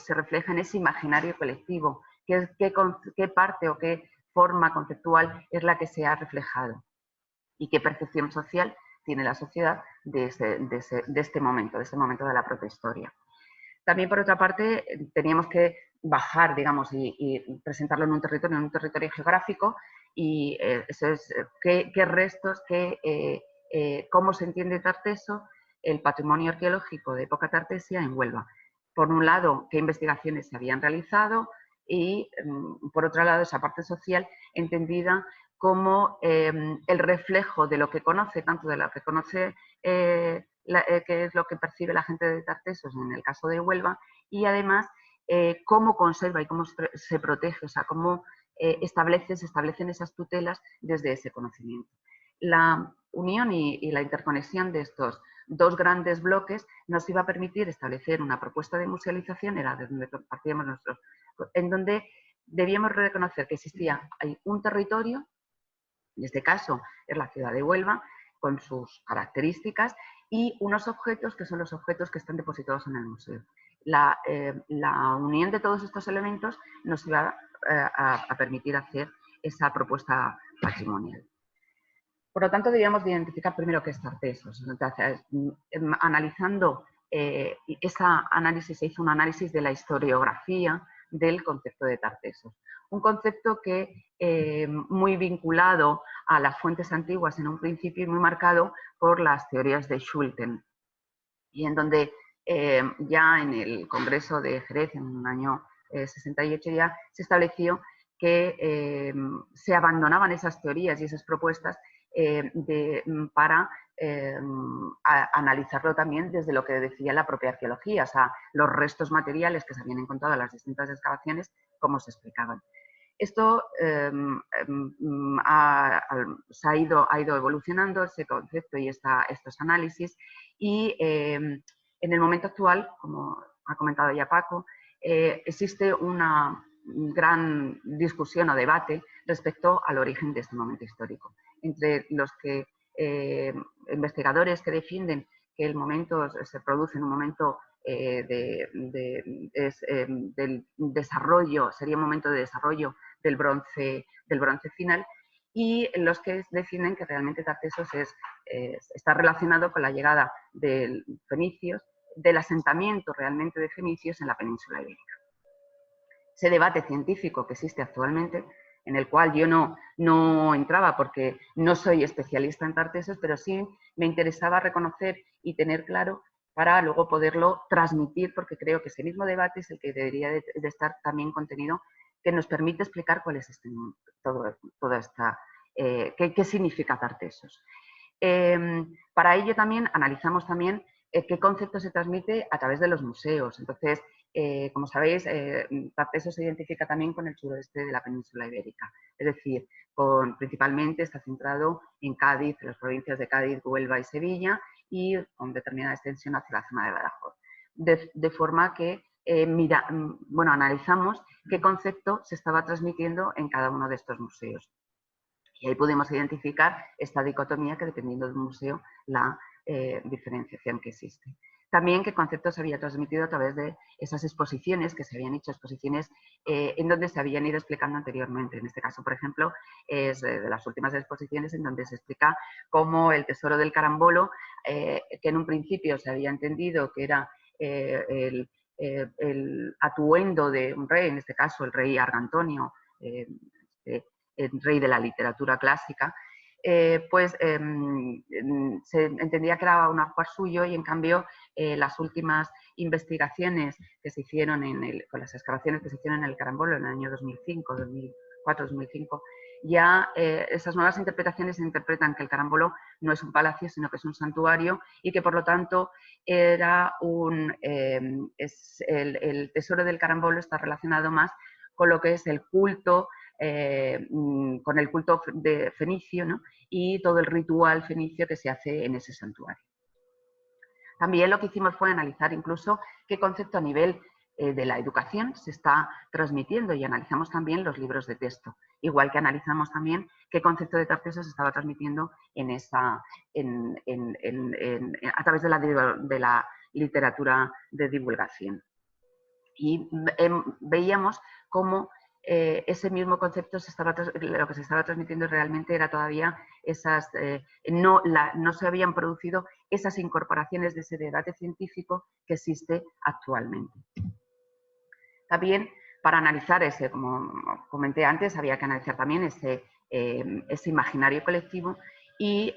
refleja en ese imaginario colectivo, qué parte o qué forma conceptual es la que se ha reflejado y qué percepción social tiene la sociedad de este momento de la propia historia. También, por otra parte, teníamos que bajar, digamos, y presentarlo en un territorio geográfico, y eso es qué restos, cómo se entiende Tarteso, el patrimonio arqueológico de época tartesia en Huelva. Por un lado, qué investigaciones se habían realizado y, por otro lado, esa parte social entendida como el reflejo de lo que conoce, tanto de lo que conoce que es lo que percibe la gente de Tartesos en el caso de Huelva, y además cómo conserva y cómo se protege, o sea, cómo se establecen esas tutelas desde ese conocimiento. La unión y la interconexión de estos dos grandes bloques nos iba a permitir establecer una propuesta de musealización, era de donde partíamos nosotros, en donde debíamos reconocer que existía un territorio, en este caso es la ciudad de Huelva, con sus características, y unos objetos que son los objetos que están depositados en el museo. La unión de todos estos elementos nos iba a permitir hacer esa propuesta patrimonial. Por lo tanto, debíamos de identificar primero qué es Tartesos. Entonces, analizando ese análisis, se hizo un análisis de la historiografía del concepto de Tartesos. Un concepto que muy vinculado a las fuentes antiguas en un principio y muy marcado por las teorías de Schulten, y en donde ya en el Congreso de Jerez en el año 68 ya se estableció que se abandonaban esas teorías y esas propuestas para analizarlo también desde lo que decía la propia arqueología, o sea, los restos materiales que se habían encontrado en las distintas excavaciones, cómo se explicaban. Esto ha ido evolucionando ese concepto y estos análisis, y en el momento actual, como ha comentado ya Paco, existe una gran discusión o debate respecto al origen de este momento histórico. entre los que investigadores que defienden que el momento se produce en un momento del desarrollo, sería un momento de desarrollo del bronce final, y los que defienden que realmente Tartesos está relacionado con la llegada de fenicios, del asentamiento realmente de fenicios en la península ibérica. Ese debate científico que existe actualmente, en el cual yo no entraba porque no soy especialista en Tartesos, pero sí me interesaba reconocer y tener claro para luego poderlo transmitir, porque creo que ese mismo debate es el que debería de estar también contenido, que nos permite explicar cuál es toda esta, qué significa Tartesos. Para ello también analizamos también qué concepto se transmite a través de los museos. Entonces, como sabéis, Tartesos se identifica también con el suroeste de la península ibérica, es decir, principalmente está centrado en Cádiz, en las provincias de Cádiz, Huelva y Sevilla, y con determinada extensión hacia la zona de Badajoz. De forma que analizamos qué concepto se estaba transmitiendo en cada uno de estos museos. Y ahí pudimos identificar esta dicotomía que, dependiendo del museo, la diferenciación que existe. También qué conceptos se había transmitido a través de esas exposiciones que se habían hecho, exposiciones en donde se habían ido explicando anteriormente. En este caso, por ejemplo, es de las últimas exposiciones en donde se explica cómo el tesoro del carambolo, que en un principio se había entendido que era el atuendo de un rey, en este caso el rey Argantonio, el rey de la literatura clásica, se entendía que era un ajuar suyo, y en cambio las últimas investigaciones que se hicieron con las excavaciones que se hicieron en el carambolo en el año 2005, 2004, 2005, ya esas nuevas interpretaciones interpretan que el carambolo no es un palacio, sino que es un santuario, y que por lo tanto era el tesoro del carambolo está relacionado más con lo que es el culto, con el culto de fenicio, ¿no? Y todo el ritual fenicio que se hace en ese santuario. También lo que hicimos fue analizar incluso qué concepto a nivel de la educación se está transmitiendo, y analizamos también los libros de texto, igual que analizamos también qué concepto de Tartesos se estaba transmitiendo a través de la literatura de divulgación. Y veíamos cómo ese mismo concepto lo que se estaba transmitiendo realmente era todavía no se habían producido esas incorporaciones de ese debate científico que existe actualmente. También, para analizar como comenté antes, había que analizar también ese imaginario colectivo, y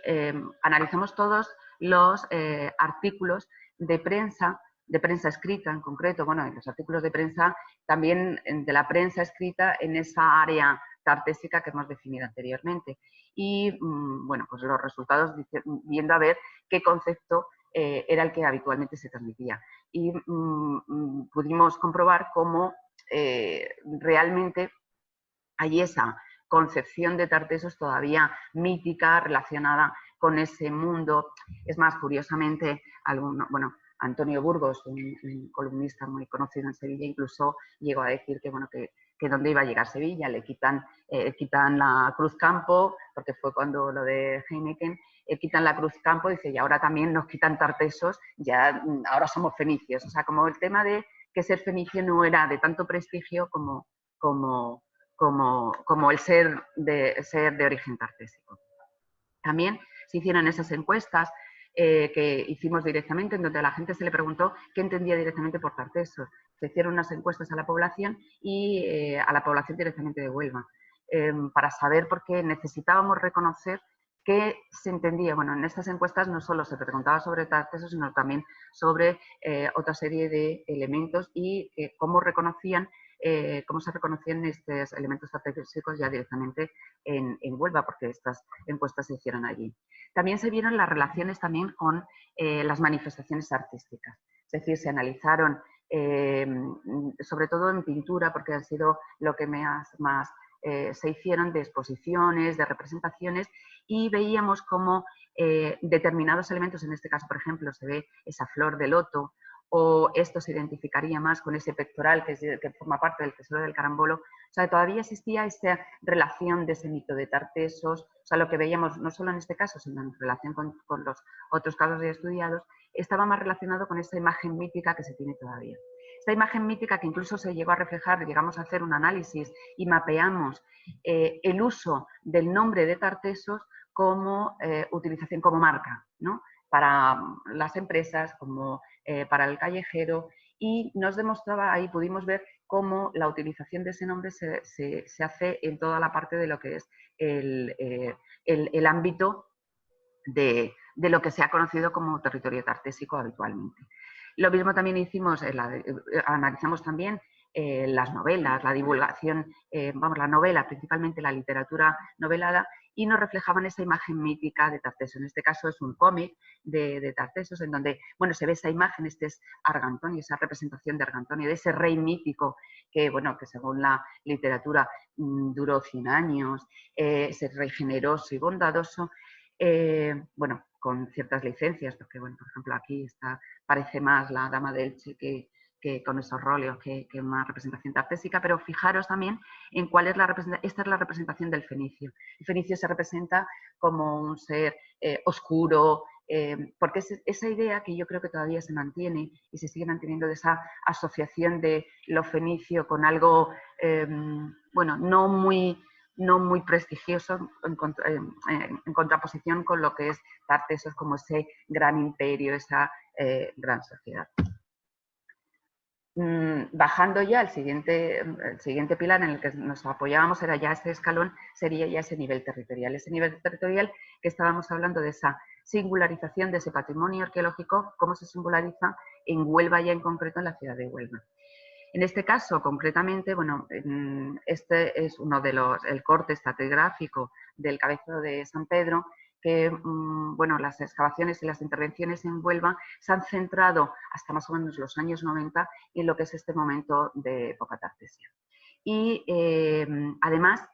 analizamos todos los artículos de prensa escrita en concreto, los artículos de prensa también de la prensa escrita en esa área tartésica que hemos definido anteriormente. Y pues los resultados viendo a ver qué concepto era el que habitualmente se transmitía. Y pudimos comprobar cómo realmente hay esa concepción de Tartesos todavía mítica, relacionada con ese mundo. Es más, curiosamente, Antonio Burgos, un columnista muy conocido en Sevilla, incluso llegó a decir que dónde iba a llegar Sevilla, le quitan la Cruz Campo, porque fue cuando lo de Heineken, quitan la Cruz Campo, dice, y ahora también nos quitan Tartesos, ya ahora somos fenicios. O sea, como el tema de que ser fenicio no era de tanto prestigio como el ser de origen tartésico. También se hicieron esas encuestas que hicimos directamente, en donde a la gente se le preguntó qué entendía directamente por Tartesos. Se hicieron unas encuestas a la población, y a la población directamente de Huelva, para saber, por qué necesitábamos reconocer qué se entendía. Bueno, en estas encuestas no solo se preguntaba sobre Tartesos, sino también sobre otra serie de elementos, y cómo se reconocían estos elementos tartésicos ya directamente en Huelva, porque estas encuestas se hicieron allí. También se vieron las relaciones también con las manifestaciones artísticas, es decir, se analizaron sobre todo en pintura, porque han sido lo que más se hicieron, de exposiciones, de representaciones, y veíamos cómo determinados elementos, en este caso, por ejemplo, se ve esa flor de loto, o esto se identificaría más con ese pectoral que forma parte del tesoro del carambolo, O sea, todavía existía esta relación de ese mito de Tartesos, o sea, lo que veíamos no solo en este caso, sino en relación con los otros casos ya estudiados, estaba más relacionado con esa imagen mítica que se tiene todavía. Esta imagen mítica que incluso se llegó a reflejar, llegamos a hacer un análisis y mapeamos el uso del nombre de Tartesos como utilización como marca, ¿no? Para las empresas, como para el callejero, y nos demostraba, ahí pudimos ver cómo la utilización de ese nombre se hace en toda la parte de lo que es el ámbito de lo que se ha conocido como territorio tartésico habitualmente. Lo mismo también hicimos, analizamos también las novelas, la divulgación, la novela, principalmente la literatura novelada, y nos reflejaban esa imagen mítica de Tartesos. En este caso es un cómic de Tartesos, en donde se ve esa imagen, este es Argantonio, esa representación de Argantonio, de ese rey mítico que según la literatura duró 100 años, ese rey generoso y bondadoso, con ciertas licencias, porque, por ejemplo, aquí parece más la Dama de Elche que con esos róleos que una representación tartésica, pero fijaros también en cuál es la representación. Esta es la representación del fenicio. El fenicio se representa como un ser oscuro, porque es esa idea que yo creo que todavía se mantiene y se sigue manteniendo de esa asociación de lo fenicio con algo, no muy prestigioso en contraposición con lo que es Tartesos como ese gran imperio, esa gran sociedad. Bajando ya el siguiente pilar en el que nos apoyábamos era ya este escalón, sería ya ese nivel territorial. Ese nivel territorial que estábamos hablando de esa singularización de ese patrimonio arqueológico, cómo se singulariza en Huelva ya en concreto, en la ciudad de Huelva. En este caso, concretamente, este es el corte estratigráfico del Cabezo de San Pedro, que las excavaciones y las intervenciones en Huelva se han centrado hasta más o menos los años 90 en lo que es este momento de época tartesia. Y además,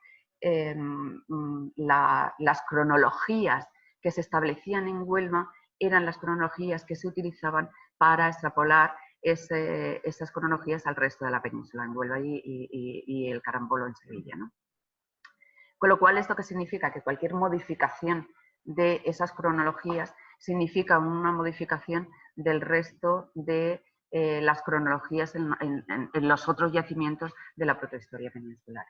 las cronologías que se establecían en Huelva eran las cronologías que se utilizaban para extrapolar esas cronologías al resto de la península, en Huelva y el Carambolo en Sevilla, ¿no? Con lo cual, ¿esto qué significa? Que cualquier modificación de esas cronologías significa una modificación del resto de las cronologías en los otros yacimientos de la protohistoria peninsular.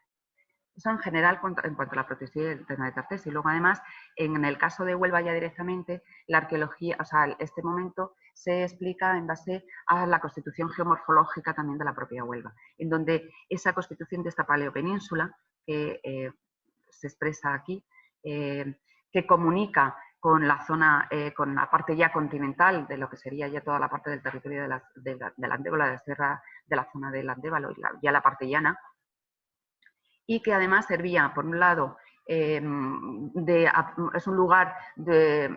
Eso en general en cuanto a la protohistoria del tema de Tartesia. Y luego, además, en el caso de Huelva ya directamente, la arqueología, este momento se explica en base a la constitución geomorfológica también de la propia Huelva, en donde esa constitución de esta paleopenínsula, que se expresa aquí, que comunica con la zona, con la parte ya continental de lo que sería ya toda la parte del territorio del Andévalo, de la sierra, de la zona del Andévalo y ya la parte llana, y que además servía, por un lado, es un lugar de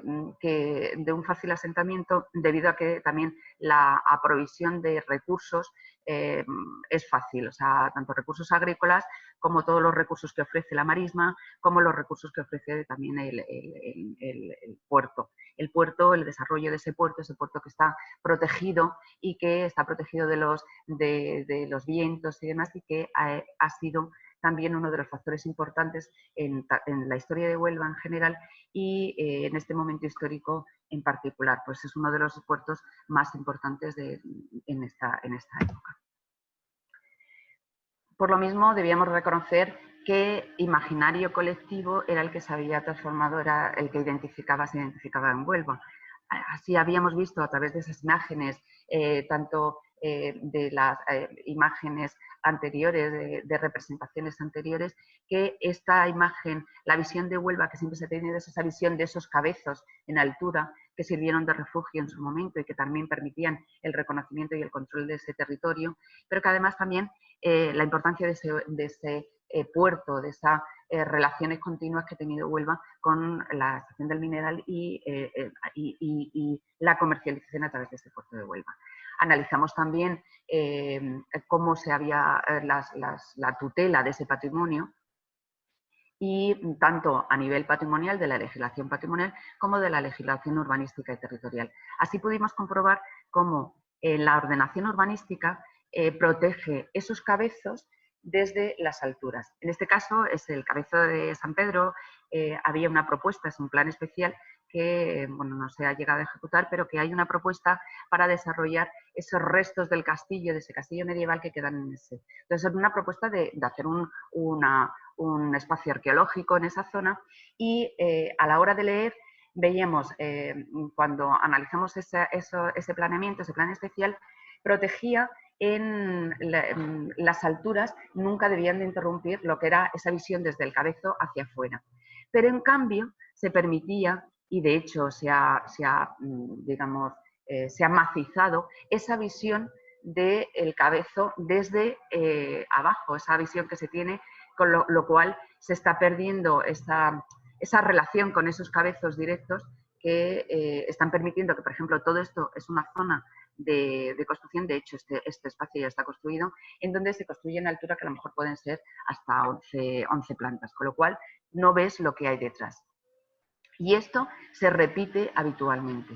un fácil asentamiento, debido a que también la aprovisión de recursos es fácil, o sea, tanto recursos agrícolas como todos los recursos que ofrece la marisma, como los recursos que ofrece también el puerto. El puerto, el desarrollo de ese puerto que está protegido y que está protegido de los vientos y demás, y que ha sido también uno de los factores importantes en la historia de Huelva en general y en este momento histórico en particular, pues es uno de los puertos más importantes en esta época. Por lo mismo, debíamos reconocer qué imaginario colectivo era el que se había transformado, era el que se identificaba en Huelva. Así habíamos visto a través de esas imágenes, tanto de las imágenes anteriores, de representaciones anteriores, que esta imagen, la visión de Huelva, que siempre se ha tenido, es esa visión de esos cabezos en altura que sirvieron de refugio en su momento y que también permitían el reconocimiento y el control de ese territorio, pero que además también la importancia de ese puerto, de esas relaciones continuas que ha tenido Huelva con la estación del mineral y la comercialización a través de ese puerto de Huelva. Analizamos también cómo se había la tutela de ese patrimonio, y tanto a nivel patrimonial, de la legislación patrimonial, como de la legislación urbanística y territorial. Así pudimos comprobar cómo la ordenación urbanística protege esos cabezos desde las alturas. En este caso es el Cabezo de San Pedro. Había una propuesta, es un plan especial que bueno, no se ha llegado a ejecutar, pero que hay una propuesta para desarrollar esos restos del castillo, de ese castillo medieval que quedan en ese. Entonces, es una propuesta de hacer un espacio arqueológico en esa zona y a la hora de leer veíamos, cuando analizamos ese planeamiento, ese plan especial, protegía en las alturas, nunca debían de interrumpir lo que era esa visión desde el Cabezo hacia afuera. Pero en cambio se permitía, y de hecho se ha macizado esa visión del Cabezo desde abajo, esa visión que se tiene, con lo cual se está perdiendo esa relación con esos cabezos directos que están permitiendo que, por ejemplo, todo esto es una zona de construcción. De hecho, este espacio ya está construido, en donde se construye en altura que a lo mejor pueden ser hasta 11 plantas, con lo cual no ves lo que hay detrás. Y esto se repite habitualmente.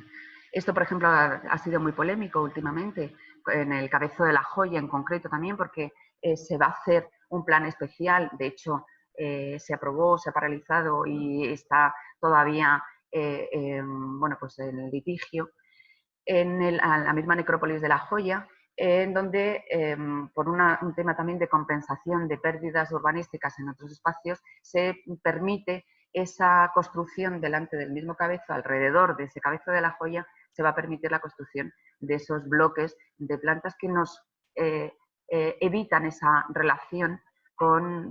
Esto, por ejemplo, ha sido muy polémico últimamente, en el Cabezo de la Joya en concreto también, porque se va a hacer un plan especial. De hecho, se aprobó, se ha paralizado y está todavía pues en litigio en la misma necrópolis de la Joya, en donde, por un tema también de compensación de pérdidas urbanísticas en otros espacios, se permite esa construcción delante del mismo cabezo, alrededor de ese Cabezo de la Joya, se va a permitir la construcción de esos bloques de plantas que nos evitan esa relación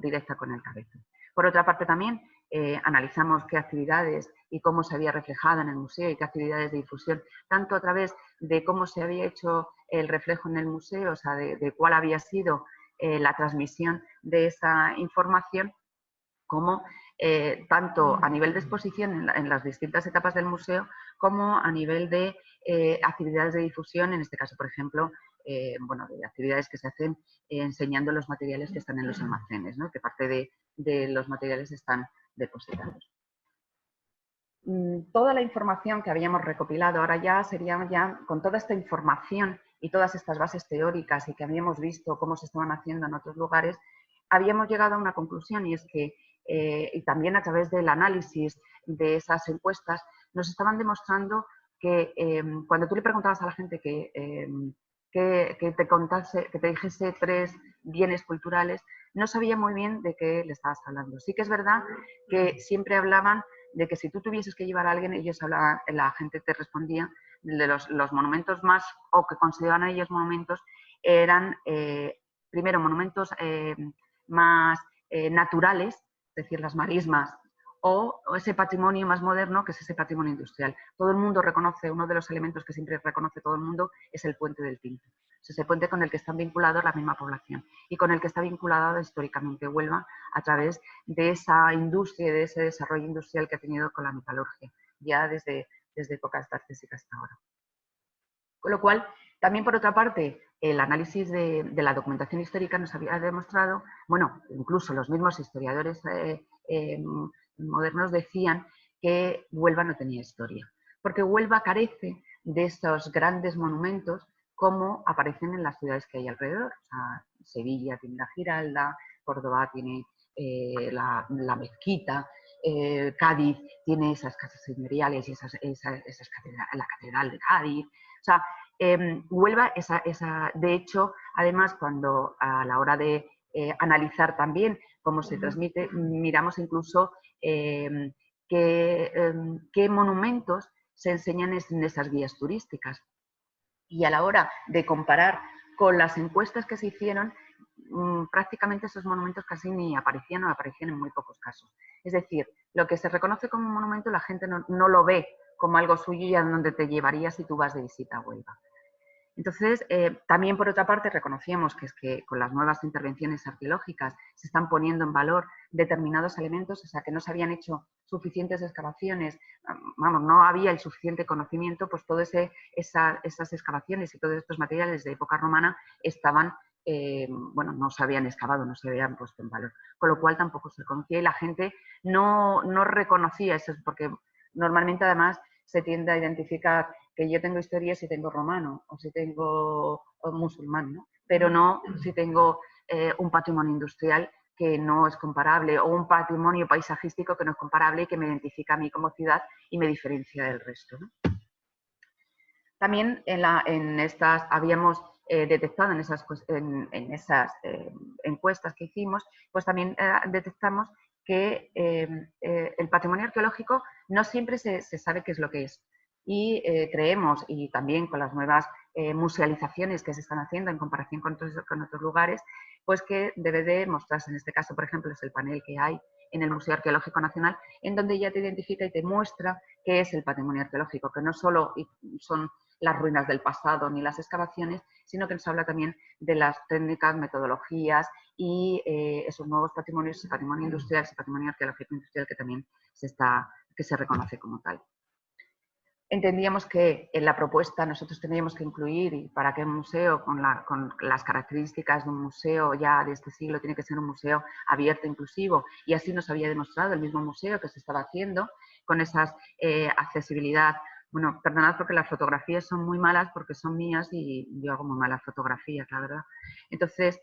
directa con el cabezo. Por otra parte también analizamos qué actividades y cómo se había reflejado en el museo y qué actividades de difusión, tanto a través de cómo se había hecho el reflejo en el museo, o sea, de cuál había sido la transmisión de esa información, como tanto a nivel de exposición en las distintas etapas del museo, como a nivel de actividades de difusión, en este caso, por ejemplo, de actividades que se hacen enseñando los materiales que están en los almacenes, ¿no? Que parte de los materiales están depositados. Toda la información que habíamos recopilado ahora ya sería con toda esta información y todas estas bases teóricas y que habíamos visto cómo se estaban haciendo en otros lugares, habíamos llegado a una conclusión, y es que, y también a través del análisis de esas encuestas, nos estaban demostrando que cuando tú le preguntabas a la gente que te dijese 3 bienes culturales, no sabía muy bien de qué le estabas hablando. Sí que es verdad que siempre hablaban de que si tú tuvieses que llevar a alguien, la gente te respondía de los monumentos más, o que consideraban ellos monumentos, eran primero monumentos más naturales, es decir, las marismas, o ese patrimonio más moderno, que es ese patrimonio industrial. Todo el mundo reconoce, uno de los elementos que siempre reconoce todo el mundo es el puente del Tinto. Es ese puente con el que están vinculados la misma población y con el que está vinculada históricamente Huelva a través de esa industria y de ese desarrollo industrial que ha tenido con la metalurgia, ya desde épocas tartésicas hasta ahora. Con lo cual, también por otra parte, el análisis de la documentación histórica nos había demostrado, bueno, incluso los mismos historiadores modernos decían que Huelva no tenía historia, porque Huelva carece de estos grandes monumentos como aparecen en las ciudades que hay alrededor. O sea, Sevilla tiene la Giralda, Córdoba tiene la mezquita, Cádiz tiene esas casas señoriales y la catedral de Cádiz. O sea, Huelva, de hecho, además, cuando a la hora de analizar también cómo se transmite, miramos incluso qué monumentos se enseñan en esas guías turísticas. Y a la hora de comparar con las encuestas que se hicieron, prácticamente esos monumentos casi ni aparecían o aparecían en muy pocos casos. Es decir, lo que se reconoce como monumento la gente no lo ve como algo suyo y a donde te llevaría si tú vas de visita a Huelva. Entonces, también por otra parte reconocíamos que es que con las nuevas intervenciones arqueológicas se están poniendo en valor determinados elementos, o sea, que no se habían hecho suficientes excavaciones, vamos, no había el suficiente conocimiento, pues todas esas excavaciones y todos estos materiales de época romana estaban, no se habían excavado, no se habían puesto en valor, con lo cual tampoco se conocía y la gente no reconocía eso, porque normalmente además se tiende a identificar que yo tengo historia si tengo romano o si tengo musulmán, ¿no? pero no si tengo un patrimonio industrial que no es comparable, o un patrimonio paisajístico que no es comparable y que me identifica a mí como ciudad y me diferencia del resto, ¿no? También en estas habíamos detectado en esas encuestas que hicimos, pues también detectamos que el patrimonio arqueológico no siempre se sabe qué es lo que es. Y creemos, y también con las nuevas musealizaciones que se están haciendo en comparación con otros lugares, pues que debe de mostrarse. En este caso, por ejemplo, es el panel que hay en el Museo Arqueológico Nacional, en donde ya te identifica y te muestra qué es el patrimonio arqueológico, que no solo son las ruinas del pasado ni las excavaciones, sino que nos habla también de las técnicas, metodologías y esos nuevos patrimonios, ese patrimonio industrial, ese patrimonio arqueológico industrial que también se reconoce como tal. Entendíamos que en la propuesta nosotros teníamos que incluir, y para que un museo con las características de un museo ya de este siglo tiene que ser un museo abierto, inclusivo, y así nos había demostrado el mismo museo que se estaba haciendo con esa accesibilidad. Bueno, perdonad porque las fotografías son muy malas porque son mías y yo hago muy malas fotografías, la verdad. Entonces,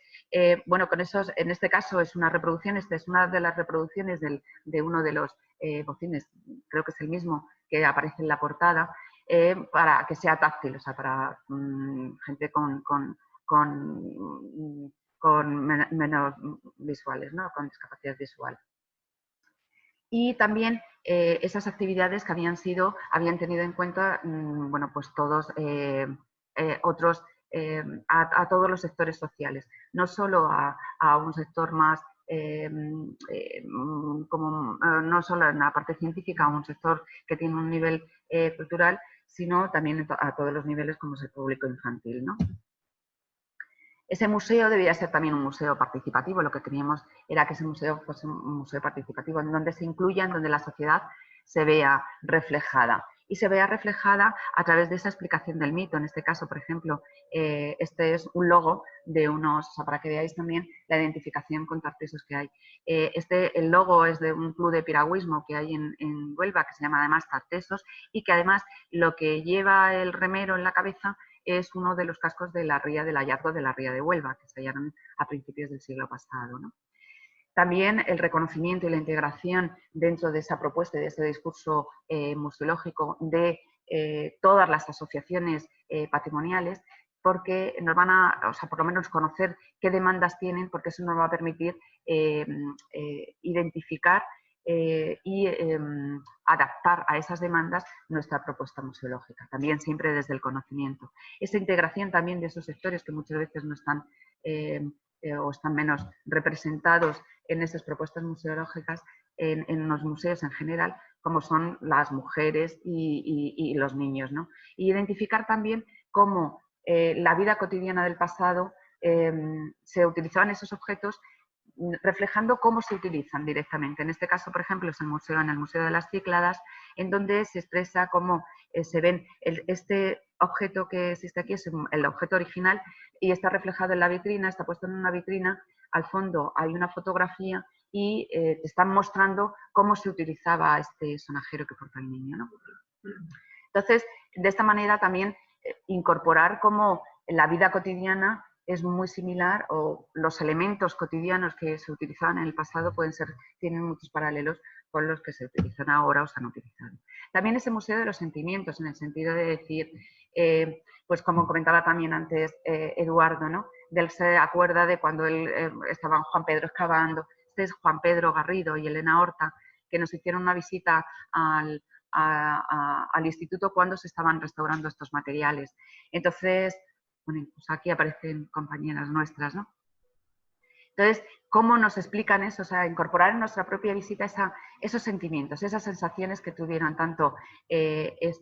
bueno, con esos, en este caso es una reproducción, esta es una de las reproducciones de uno de los bocines, creo que es el mismo que aparece en la portada, para que sea táctil, o sea, para gente con menos visuales, ¿no? Con discapacidad visual. Y también esas actividades que habían tenido en cuenta, bueno, pues todos otros, a todos los sectores sociales, no solo a un sector más no solo en la parte científica, a un sector que tiene un nivel cultural, sino también a todos los niveles como es el público infantil, ¿no? Ese museo debía ser también un museo participativo. Lo que queríamos era que ese museo fuese un museo participativo, en donde se incluya, en donde la sociedad se vea reflejada. Y se vea reflejada a través de esa explicación del mito. En este caso, por ejemplo, este es un logo de unos, o sea, para que veáis también la identificación con tartesos que hay. El logo es de un club de piragüismo que hay en Huelva, que se llama además Tartesos, y que además lo que lleva el remero en la cabeza es uno de los cascos de la ría del hallazgo de la ría de Huelva, que se hallaron a principios del siglo pasado, ¿no? También el reconocimiento y la integración dentro de esa propuesta y de ese discurso museológico de todas las asociaciones patrimoniales, porque nos van a, o sea, por lo menos conocer qué demandas tienen, porque eso nos va a permitir identificar y adaptar a esas demandas nuestra propuesta museológica, también siempre desde el conocimiento. Esa integración también de esos sectores que muchas veces no están o están menos representados en esas propuestas museológicas en los museos en general, como son las mujeres y los niños, ¿no? Y identificar también cómo la vida cotidiana del pasado se utilizaban esos objetos reflejando cómo se utilizan directamente. En este caso, por ejemplo, es en el Museo de las Cícladas, en donde se expresa cómo se ven este objeto que existe aquí, es el objeto original, y está reflejado en la vitrina, está puesto en una vitrina, al fondo hay una fotografía y te están mostrando cómo se utilizaba este sonajero que porta el niño, ¿no? Entonces, de esta manera también incorporar cómo la vida cotidiana es muy similar, o los elementos cotidianos que se utilizaban en el pasado tienen muchos paralelos con los que se utilizan ahora o se han utilizado. También ese museo de los sentimientos, en el sentido de decir, pues como comentaba también antes Eduardo, ¿no? Él se acuerda de cuando él estaba Juan Pedro excavando. Este es Juan Pedro Garrido y Elena Horta, que nos hicieron una visita al instituto cuando se estaban restaurando estos materiales. Entonces, bueno, pues aquí aparecen compañeras nuestras, ¿no? Entonces, ¿cómo nos explican eso? O sea, incorporar en nuestra propia visita esos sentimientos, esas sensaciones que tuvieron tanto en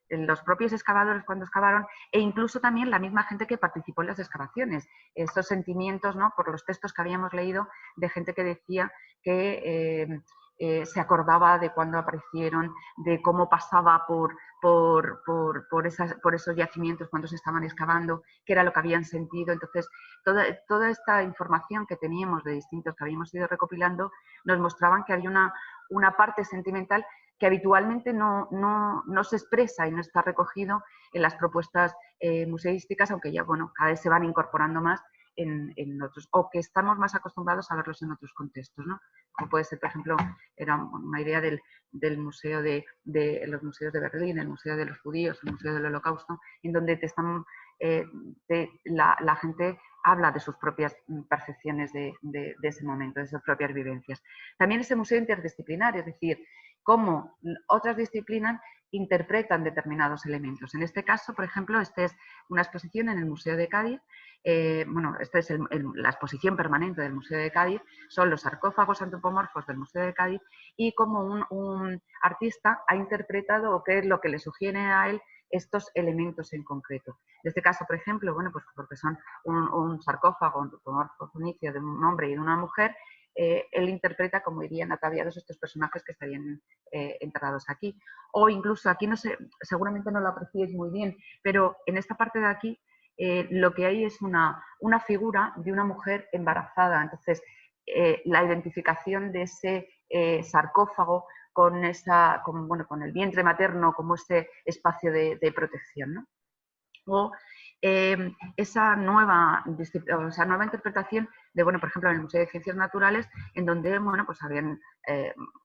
los propios excavadores cuando excavaron, e incluso también la misma gente que participó en las excavaciones. Esos sentimientos, ¿no? Por los textos que habíamos leído de gente que decía que se acordaba de cuando aparecieron, de cómo pasaba por esos yacimientos cuando se estaban excavando, qué era lo que habían sentido. Entonces, toda esta información que teníamos de distintos que habíamos ido recopilando nos mostraban que había una parte sentimental que habitualmente no se expresa y no está recogido en las propuestas museísticas, aunque ya, bueno, cada vez se van incorporando más en otros, o que estamos más acostumbrados a verlos en otros contextos, ¿no? Como puede ser, por ejemplo, era una idea del museo de los museos de Berlín, el Museo de los Judíos, el Museo del Holocausto, en donde la gente habla de sus propias percepciones de ese momento, de sus propias vivencias. También ese museo interdisciplinar, es decir, cómo otras disciplinas interpretan determinados elementos. En este caso, por ejemplo, esta es una exposición en el Museo de Cádiz. Bueno, esta es la exposición permanente del Museo de Cádiz, son los sarcófagos antropomorfos del Museo de Cádiz y cómo un artista ha interpretado o qué es lo que le sugiere a él estos elementos en concreto. En este caso, por ejemplo, bueno, pues porque son un sarcófago antropomorfo fenicio de un hombre y de una mujer, él interpreta cómo irían ataviados estos personajes que estarían enterrados aquí. O incluso aquí, no sé, seguramente no lo apreciéis muy bien, pero en esta parte de aquí lo que hay es una figura de una mujer embarazada. Entonces, la identificación de ese sarcófago con el vientre materno como este espacio de protección, ¿no? O esa nueva interpretación de, bueno, por ejemplo, en el Museo de Ciencias Naturales, en donde, bueno, pues habían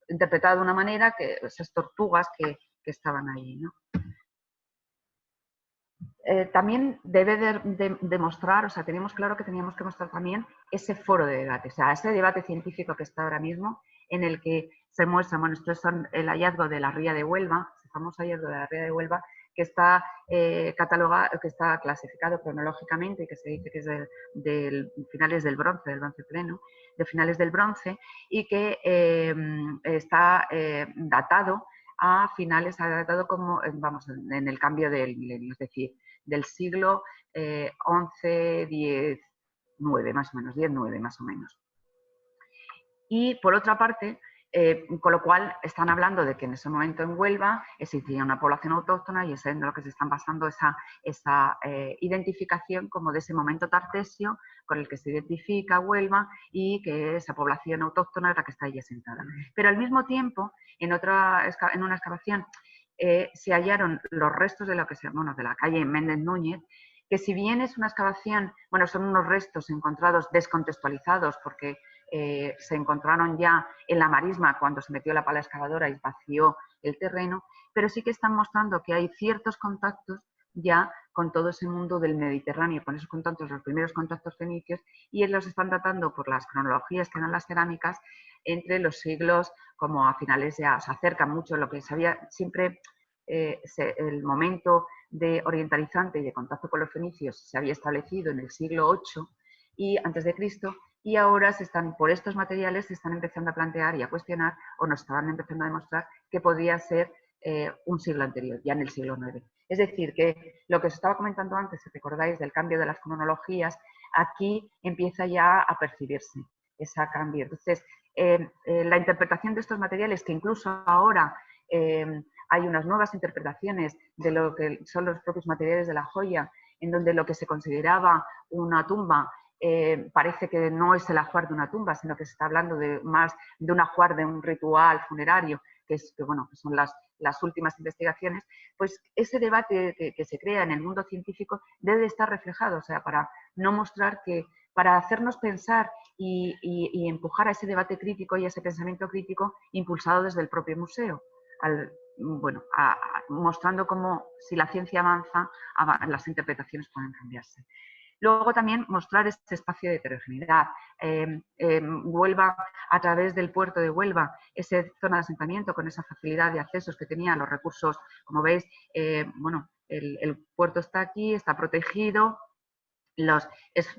interpretado de una manera que esas tortugas que estaban ahí, ¿no? También debe demostrar, o sea, teníamos claro que teníamos que mostrar también ese foro de debate, o sea, ese debate científico que está ahora mismo, en el que se muestra, bueno, esto es el hallazgo de la ría de Huelva, el famoso hallazgo de la ría de Huelva, que está catalogado, que está clasificado cronológicamente y que se dice que es de finales del bronce pleno, de finales del bronce, y que está datado a finales, ha datado como, vamos, en el cambio es decir, del siglo XI, X9, más o menos, X9 más o menos. Y por otra parte, con lo cual están hablando de que en ese momento en Huelva existía una población autóctona y es en lo que se están basando esa identificación como de ese momento tartesio con el que se identifica Huelva y que esa población autóctona es la que está allí asentada. Pero al mismo tiempo, en una excavación se hallaron los restos de de la calle Méndez Núñez, que si bien es una excavación, bueno, son unos restos encontrados descontextualizados porque se encontraron ya en la marisma cuando se metió la pala excavadora y vació el terreno, pero sí que están mostrando que hay ciertos contactos ya con todo ese mundo del Mediterráneo, con esos contactos, los primeros contactos fenicios, y los están datando por las cronologías que dan las cerámicas entre los siglos, como a finales ya se acerca mucho lo que se había siempre, el momento de orientalizante y de contacto con los fenicios se había establecido en el siglo VIII y antes de Cristo, y ahora por estos materiales se están empezando a plantear y a cuestionar, o nos estaban empezando a demostrar que podría ser un siglo anterior, ya en el siglo IX. Es decir, que lo que os estaba comentando antes, si recordáis, del cambio de las cronologías, aquí empieza ya a percibirse ese cambio. Entonces, la interpretación de estos materiales, que incluso ahora hay unas nuevas interpretaciones de lo que son los propios materiales de la joya, en donde lo que se consideraba una tumba parece que no es el ajuar de una tumba, sino que se está hablando más de un ajuar de un ritual funerario, que son las últimas investigaciones. Pues ese debate que se crea en el mundo científico debe estar reflejado, o sea, para no mostrar que, para hacernos pensar y empujar a ese debate crítico y a ese pensamiento crítico impulsado desde el propio museo, mostrando cómo si la ciencia avanza, las interpretaciones pueden cambiarse. Luego también mostrar este espacio de heterogeneidad. Huelva, a través del puerto de Huelva, esa zona de asentamiento con esa facilidad de accesos que tenía, los recursos, como veis, el puerto está aquí, está protegido, es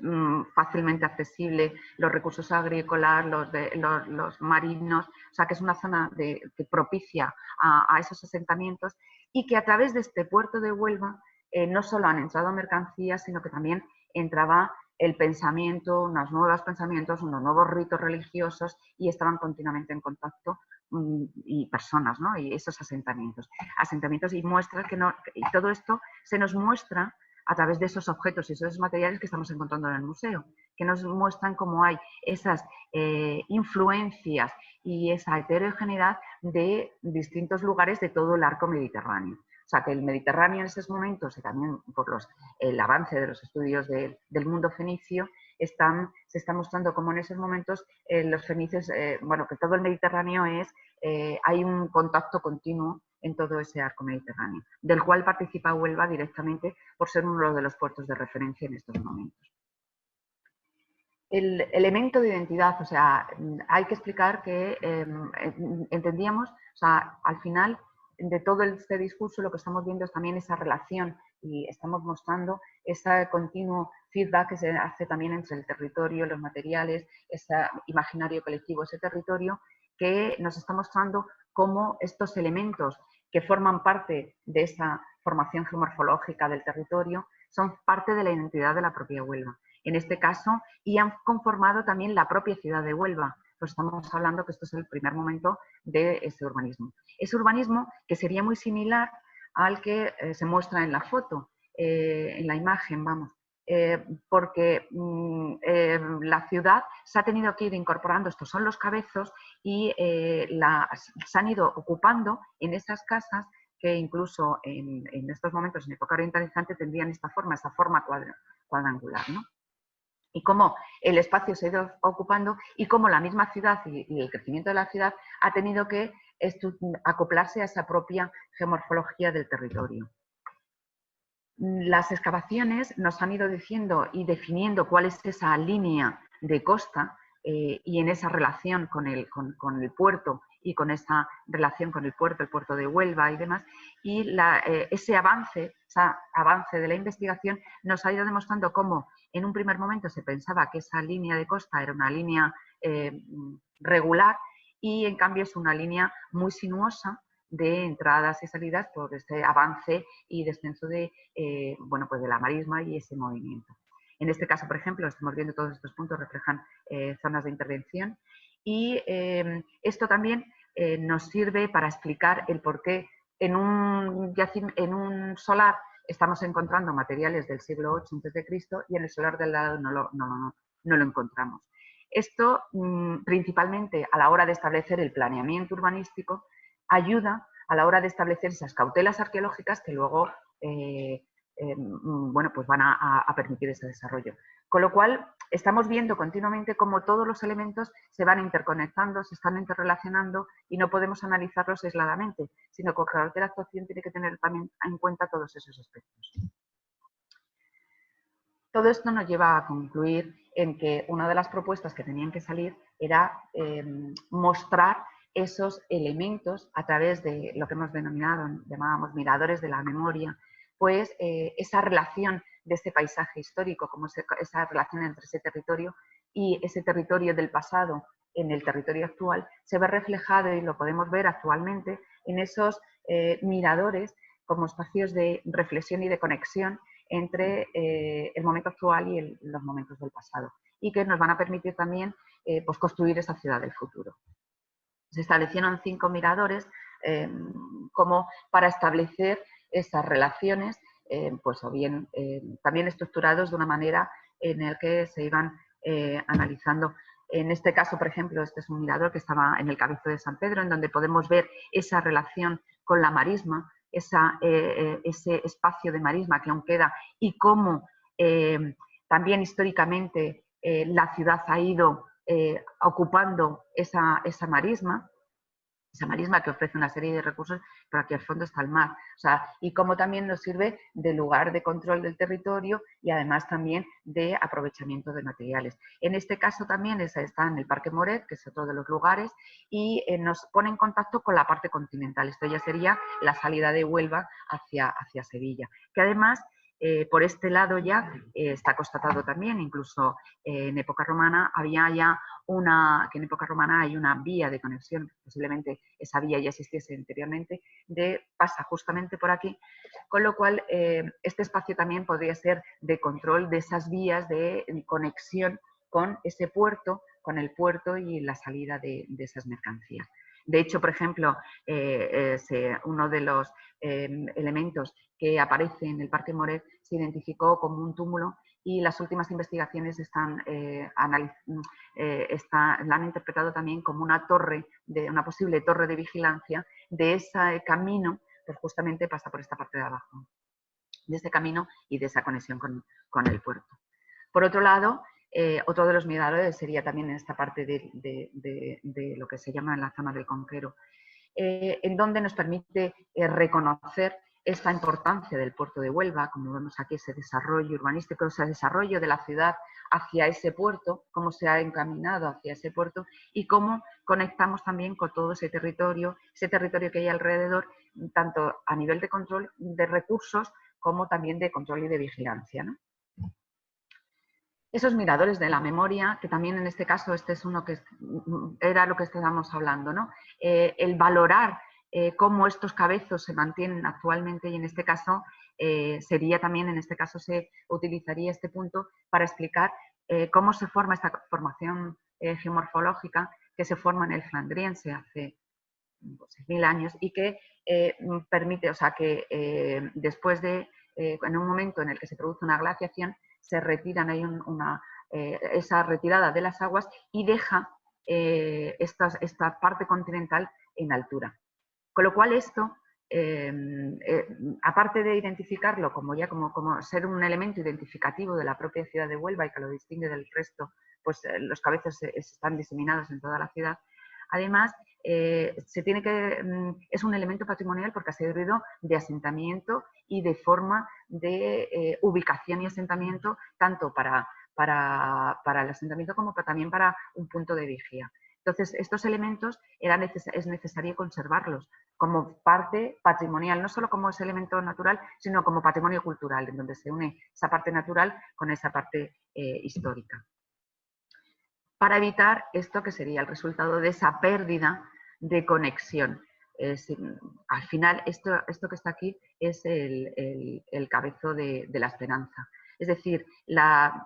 fácilmente accesible los recursos agrícolas, los marinos, o sea que es una zona que propicia a esos asentamientos y que a través de este puerto de Huelva no solo han entrado mercancías, sino que también entraba el pensamiento, unos nuevos pensamientos, unos nuevos ritos religiosos y estaban continuamente en contacto y personas, ¿no? Y esos asentamientos y muestra y todo esto se nos muestra a través de esos objetos y esos materiales que estamos encontrando en el museo, que nos muestran cómo hay esas influencias y esa heterogeneidad de distintos lugares de todo el arco mediterráneo. O sea, que el Mediterráneo en esos momentos, y también por el avance de los estudios del mundo fenicio, se está mostrando como en esos momentos los fenicios, bueno, que todo el Mediterráneo hay un contacto continuo en todo ese arco mediterráneo, del cual participa Huelva directamente por ser uno de los puertos de referencia en estos momentos. El elemento de identidad, o sea, hay que explicar que entendíamos, o sea, al final de todo este discurso lo que estamos viendo es también esa relación y estamos mostrando ese continuo feedback que se hace también entre el territorio, los materiales, ese imaginario colectivo, ese territorio, que nos está mostrando cómo estos elementos que forman parte de esa formación geomorfológica del territorio son parte de la identidad de la propia Huelva. En este caso, y han conformado también la propia ciudad de Huelva. Pues estamos hablando que esto es el primer momento de ese urbanismo. Ese urbanismo que sería muy similar al que se muestra en la foto, en la imagen, vamos, porque la ciudad se ha tenido que ir incorporando, estos son los cabezos, y se han ido ocupando en esas casas que incluso en estos momentos, en época orientalizante, tendrían esa forma cuadrangular, ¿no? Y cómo el espacio se ha ido ocupando y cómo la misma ciudad y el crecimiento de la ciudad ha tenido que acoplarse a esa propia geomorfología del territorio. Las excavaciones nos han ido diciendo y definiendo cuál es esa línea de costa y en esa relación con el puerto y con esa relación con el puerto de Huelva y demás, y ese avance de la investigación nos ha ido demostrando cómo en un primer momento se pensaba que esa línea de costa era una línea regular y en cambio es una línea muy sinuosa de entradas y salidas por este avance y descenso de la marisma y ese movimiento. En este caso, por ejemplo, estamos viendo todos estos puntos reflejan zonas de intervención y esto también nos sirve para explicar el por qué en un solar estamos encontrando materiales del siglo VIII a.C. y en el solar del lado no lo encontramos. Esto, principalmente a la hora de establecer el planeamiento urbanístico, ayuda a la hora de establecer esas cautelas arqueológicas que luego pues van a permitir ese desarrollo. Con lo cual, estamos viendo continuamente cómo todos los elementos se van interconectando, se están interrelacionando y no podemos analizarlos aisladamente, sino que cualquier actuación tiene que tener también en cuenta todos esos aspectos. Todo esto nos lleva a concluir en que una de las propuestas que tenían que salir era mostrar esos elementos a través de lo que hemos llamábamos miradores de la memoria, pues esa relación de ese paisaje histórico, como esa relación entre ese territorio y ese territorio del pasado en el territorio actual, se ve reflejado y lo podemos ver actualmente en esos miradores como espacios de reflexión y de conexión entre el momento actual y los momentos del pasado, y que nos van a permitir también pues construir esa ciudad del futuro. Se establecieron 5 miradores como para establecer esas relaciones, pues o bien también estructurados de una manera en la que se iban analizando. En este caso, por ejemplo, este es un mirador que estaba en el Cabezo de San Pedro, en donde podemos ver esa relación con la marisma, ese espacio de marisma que aún queda y cómo también históricamente la ciudad ha ido ocupando esa marisma que ofrece una serie de recursos, pero aquí al fondo está el mar. O sea, y cómo también nos sirve de lugar de control del territorio y además también de aprovechamiento de materiales. En este caso también está en el Parque Moret, que es otro de los lugares, y nos pone en contacto con la parte continental. Esto ya sería la salida de Huelva hacia Sevilla, que además por este lado ya está constatado también, incluso en época romana había ya en época romana hay una vía de conexión, posiblemente esa vía ya existiese anteriormente, pasa justamente por aquí, con lo cual este espacio también podría ser de control de esas vías de conexión con ese puerto, con el puerto y la salida de esas mercancías. De hecho, por ejemplo, uno de los elementos que aparece en el Parque Moret se identificó como un túmulo y las últimas investigaciones la han interpretado también como una torre, una posible torre de vigilancia de ese camino, pues justamente pasa por esta parte de abajo, de este camino y de esa conexión con el puerto. Por otro lado, otro de los miradores sería también en esta parte de lo que se llama la zona del Conquero, en donde nos permite reconocer esta importancia del puerto de Huelva, como vemos aquí, ese desarrollo urbanístico, ese desarrollo de la ciudad hacia ese puerto, cómo se ha encaminado hacia ese puerto y cómo conectamos también con todo ese territorio que hay alrededor, tanto a nivel de control de recursos como también de control y de vigilancia, ¿no? Esos miradores de la memoria, que también en este caso este es uno que era lo que estábamos hablando, ¿no? El valorar cómo estos cabezos se mantienen actualmente y en este caso sería también, en este caso se utilizaría este punto para explicar cómo se forma esta formación geomorfológica que se forma en el Flandriense hace 6.000 años y que permite, o sea, que después de, en un momento en el que se produce una glaciación, se retiran, hay esa retirada de las aguas y deja esta parte continental en altura. Con lo cual esto, aparte de identificarlo como ser un elemento identificativo de la propia ciudad de Huelva y que lo distingue del resto, pues los cabezos están diseminados en toda la ciudad, además es un elemento patrimonial porque ha servido de asentamiento y de forma de ubicación y asentamiento tanto para el asentamiento como también para un punto de vigía. Entonces, estos elementos es necesario conservarlos como parte patrimonial, no solo como ese elemento natural, sino como patrimonio cultural, en donde se une esa parte natural con esa parte histórica. Para evitar esto que sería el resultado de esa pérdida de conexión. Al final, esto que está aquí es el cabezo de la esperanza. Es decir, la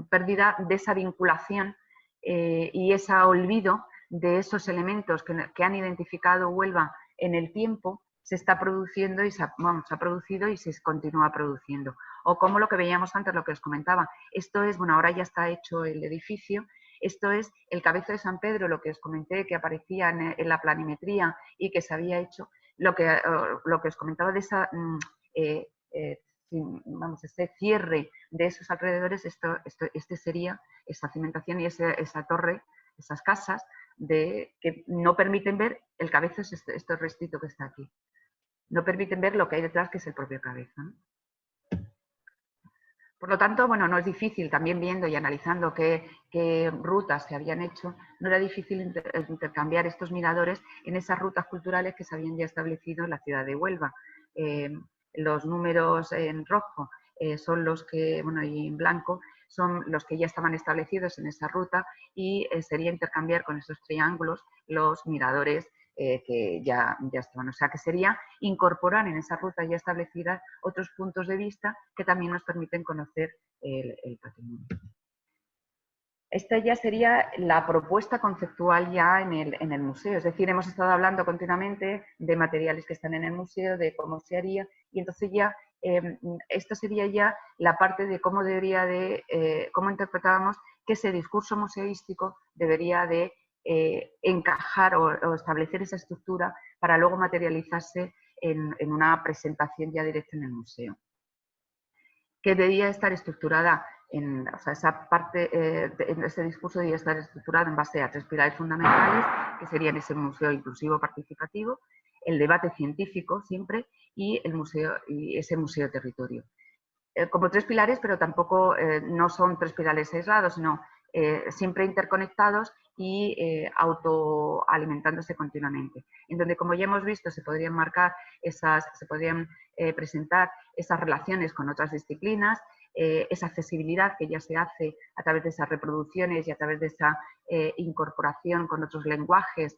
pérdida de esa vinculación y ese olvido de esos elementos que han identificado Huelva en el tiempo se está produciendo y se ha producido y se continúa produciendo. O como lo que veíamos antes, lo que os comentaba, esto es, bueno, ahora ya está hecho el edificio, esto es el cabezo de San Pedro, lo que os comenté que aparecía en la planimetría y que se había hecho, lo que os comentaba de esa, este cierre de esos alrededores, este sería esa cimentación y esa torre, esas casas que no permiten ver el cabezo, es este restito que está aquí. No permiten ver lo que hay detrás, que es el propio cabezo, ¿no? Por lo tanto, bueno, no es difícil, también viendo y analizando qué rutas se habían hecho, no era difícil intercambiar estos miradores en esas rutas culturales que se habían ya establecido en la ciudad de Huelva. Los números en rojo son los que, bueno, y en blanco, son los que ya estaban establecidos en esa ruta y sería intercambiar con esos triángulos los miradores que ya estaban. O sea, que sería incorporar en esa ruta ya establecida otros puntos de vista que también nos permiten conocer el patrimonio. Esta ya sería la propuesta conceptual ya en el museo. Es decir, hemos estado hablando continuamente de materiales que están en el museo, de cómo se haría, y entonces ya esta sería ya la parte de cómo cómo interpretábamos que ese discurso museístico debería de encajar o establecer esa estructura para luego materializarse en una presentación ya directa en el museo. Que debería estar estructurada o sea, esa parte, ese discurso debería estar estructurado en base a 3 pilares fundamentales, que serían ese museo inclusivo participativo, el debate científico siempre y ese museo territorio. Como 3 pilares, pero tampoco no son 3 pilares aislados, sino siempre interconectados y autoalimentándose continuamente. En donde, como ya hemos visto, se podrían marcar se podrían presentar esas relaciones con otras disciplinas, esa accesibilidad que ya se hace a través de esas reproducciones y a través de esa incorporación con otros lenguajes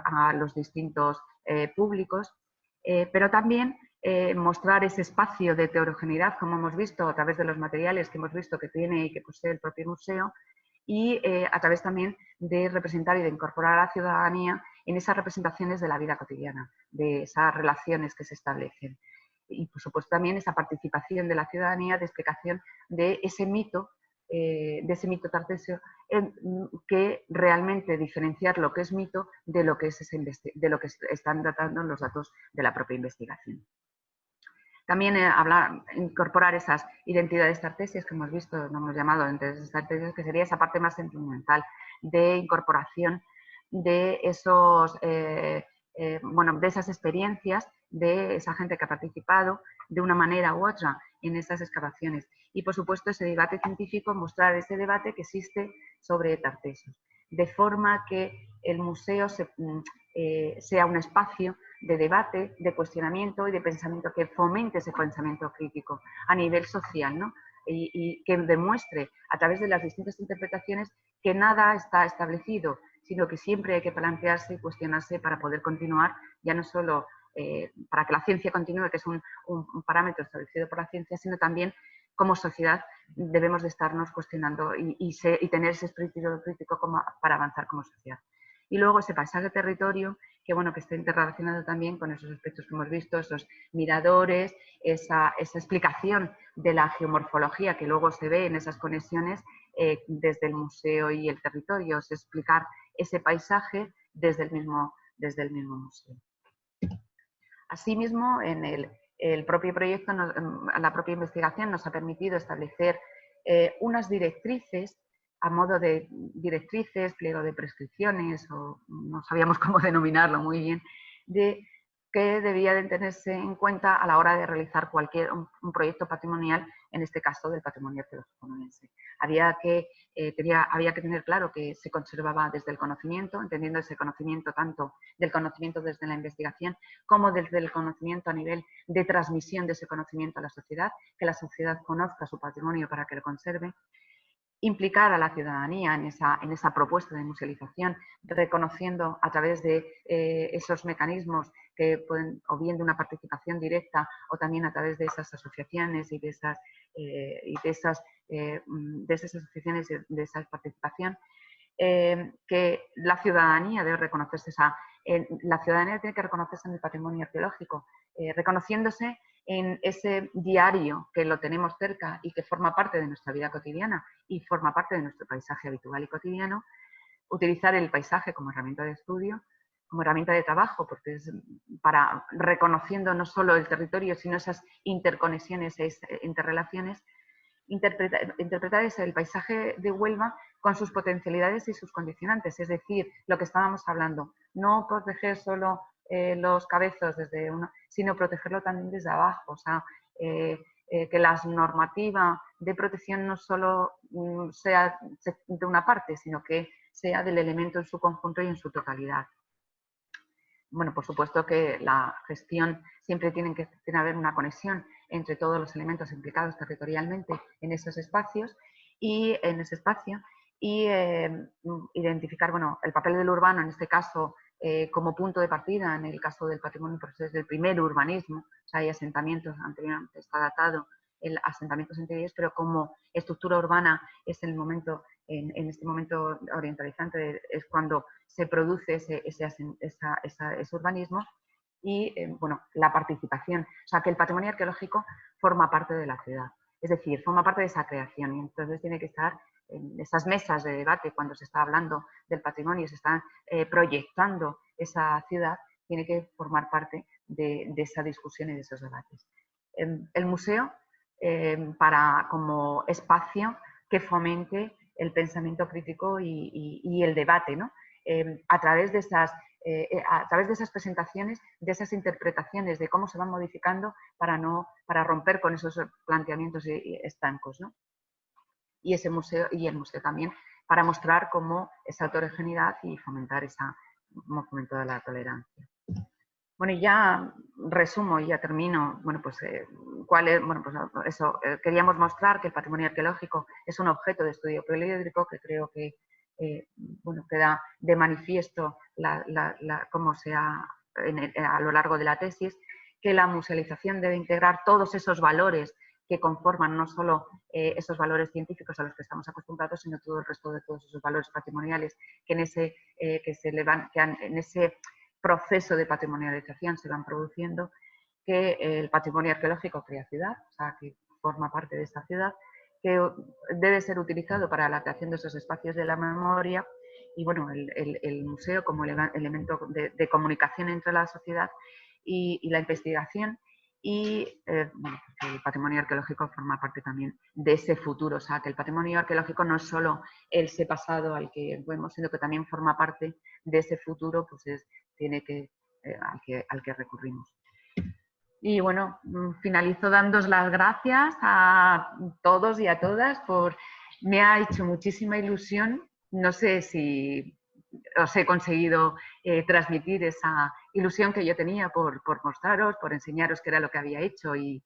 a los distintos públicos, pero también mostrar ese espacio de heterogeneidad, como hemos visto, a través de los materiales que hemos visto que tiene y que posee el propio museo, y a través también de representar y de incorporar a la ciudadanía en esas representaciones de la vida cotidiana, de esas relaciones que se establecen. y por supuesto también esa participación de la ciudadanía de explicación de ese mito tartesio, que realmente diferenciar lo que es mito de lo que están tratando los datos de la propia investigación. También incorporar esas identidades tartesias que hemos visto, no hemos llamado identidades tartesias, que sería esa parte más sentimental de incorporación de de esas experiencias de esa gente que ha participado de una manera u otra en esas excavaciones. Y, por supuesto, ese debate científico, mostrar ese debate que existe sobre tartesios, de forma que el museo sea un espacio de debate, de cuestionamiento y de pensamiento que fomente ese pensamiento crítico a nivel social, ¿no? Y que demuestre a través de las distintas interpretaciones que nada está establecido, sino que siempre hay que plantearse y cuestionarse para poder continuar, ya no solo para que la ciencia continúe, que es un parámetro establecido por la ciencia, sino también como sociedad debemos de estarnos cuestionando y tener ese espíritu crítico para avanzar como sociedad. Y luego ese paisaje territorio, que bueno, que está interrelacionado también con esos aspectos que hemos visto, esos miradores, esa explicación de la geomorfología que luego se ve en esas conexiones desde el museo y el territorio, es explicar ese paisaje desde el mismo museo. Asimismo, en el propio proyecto, la propia investigación nos ha permitido establecer unas directrices a modo de directrices, pliego de prescripciones, o no sabíamos cómo denominarlo muy bien, que debía de tenerse en cuenta a la hora de realizar un proyecto patrimonial, en este caso del patrimonio arqueológico onubense. Había que tener claro que se conservaba desde el conocimiento, entendiendo ese conocimiento tanto del conocimiento desde la investigación como desde el conocimiento a nivel de transmisión de ese conocimiento a la sociedad, que la sociedad conozca su patrimonio para que lo conserve. Implicar a la ciudadanía en esa propuesta de musealización, reconociendo a través de esos mecanismos que pueden, o bien de una participación directa, o también a través de esas asociaciones y de esas asociaciones y de esa participación, que la ciudadanía debe reconocerse, la ciudadanía tiene que reconocerse en el patrimonio arqueológico, reconociéndose en ese diario que lo tenemos cerca y que forma parte de nuestra vida cotidiana y forma parte de nuestro paisaje habitual y cotidiano, utilizar el paisaje como herramienta de estudio, como herramienta de trabajo, porque es para reconociendo no solo el territorio, sino esas interconexiones e interrelaciones, interpretar el paisaje de Huelva con sus potencialidades y sus condicionantes, es decir, lo que estábamos hablando, no proteger solo los cabezos sino protegerlo también desde abajo, o sea, que la normativa de protección no solo sea de una parte, sino que sea del elemento en su conjunto y en su totalidad. Bueno, por supuesto que la gestión siempre tiene que haber una conexión entre todos los elementos implicados territorialmente en esos espacios y identificar, bueno, el papel del urbano en este caso como punto de partida, en el caso del patrimonio, pues es del primer urbanismo, o sea, hay asentamientos anteriormente, está datado asentamientos anteriores, pero como estructura urbana es en este momento orientalizante, es cuando se produce ese urbanismo y, bueno, la participación, o sea, que el patrimonio arqueológico forma parte de la ciudad, es decir, forma parte de esa creación y entonces tiene que estar en esas mesas de debate cuando se está hablando del patrimonio, se está proyectando esa ciudad, tiene que formar parte de esa discusión y de esos debates. El museo como espacio que fomente el pensamiento crítico y el debate, ¿no? A través de esas presentaciones, de esas interpretaciones de cómo se van modificando para romper con esos planteamientos estancos, ¿no? Y el museo también para mostrar cómo esa autorregeneidad y fomentar la tolerancia. Bueno, y ya resumo y ya termino. Bueno, pues, queríamos mostrar que el patrimonio arqueológico es un objeto de estudio poliédrico que creo que queda de manifiesto cómo a lo largo de la tesis, que la musealización debe integrar todos esos valores que conforman no solo esos valores científicos a los que estamos acostumbrados, sino todo el resto de todos esos valores patrimoniales que en ese proceso de patrimonialización se van produciendo, que el patrimonio arqueológico crea ciudad, o sea, que forma parte de esta ciudad, que debe ser utilizado para la creación de esos espacios de la memoria y bueno, el museo como elemento de comunicación entre la sociedad y la investigación y bueno, el patrimonio arqueológico forma parte también de ese futuro, o sea, que el patrimonio arqueológico no es solo ese pasado al que vemos, sino que también forma parte de ese futuro, pues tiene que, al que recurrimos. Y bueno, finalizo dándos las gracias a todos y a todas por... Me ha hecho muchísima ilusión, no sé si os he conseguido transmitir esa ilusión que yo tenía por mostraros, por enseñaros qué era lo que había hecho y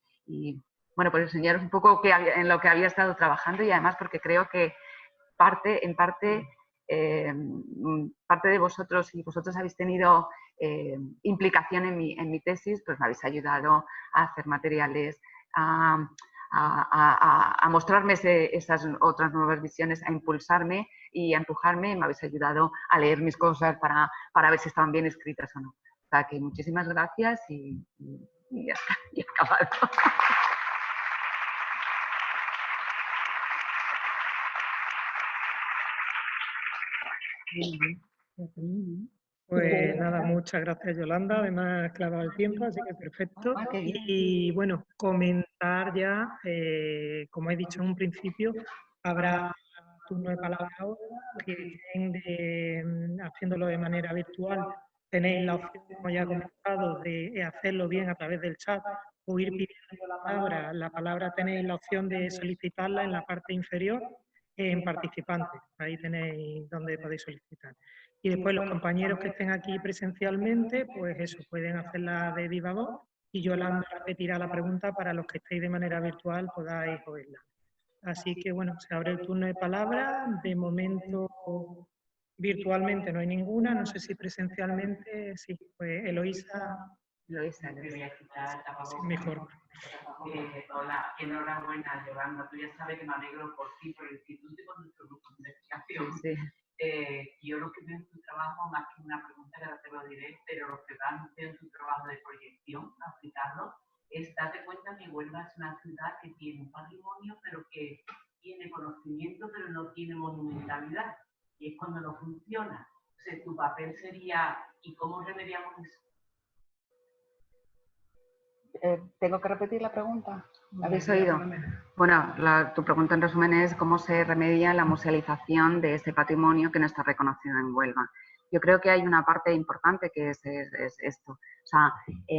bueno, por enseñaros un poco en lo que había estado trabajando y además porque creo que en parte de vosotros y vosotros habéis tenido implicación en mi tesis, pues me habéis ayudado a hacer materiales, a mostrarme esas otras nuevas visiones, a impulsarme y a empujarme, me habéis ayudado a leer mis cosas para ver si estaban bien escritas o no. O sea que muchísimas gracias y ya está, y he acabado. Pues nada, muchas gracias Yolanda, además clavado el tiempo, así que perfecto. Y bueno, comentar ya, como he dicho en un principio, habrá turno de palabra ahora, que estén haciéndolo de manera virtual. Tenéis la opción, como ya he comentado, de hacerlo bien a través del chat o ir pidiendo la palabra. La palabra tenéis la opción de solicitarla en la parte inferior en participantes. Ahí tenéis donde podéis solicitar. Y después los compañeros que estén aquí presencialmente, pues eso, pueden hacerla de viva voz y Yolanda repetirá la pregunta para los que estéis de manera virtual podáis oírla. Así que bueno, se abre el turno de palabra. De momento, virtualmente no hay ninguna, no sé si presencialmente, sí, pues Eloísa. Eloísa, sí, mejor. Hola, enhorabuena, Yolanda. Tú ya sabes que me alegro por ti, por el instituto y por nuestro grupo de investigación. Sí. Yo lo que veo en tu trabajo, más que una pregunta que ahora te lo diré, pero lo que veo en tu trabajo de proyección, aplicarlo, es darte cuenta que Huelva es una ciudad que tiene un patrimonio, pero que tiene conocimiento, pero no tiene monumentalidad. Y es cuando no funciona. O sea, tu papel sería, ¿y cómo remediamos eso? ¿Tengo que repetir la pregunta? ¿Habéis oído? Bueno, tu pregunta en resumen es cómo se remedia la musealización de ese patrimonio que no está reconocido en Huelva. Yo creo que hay una parte importante que es esto, o sea,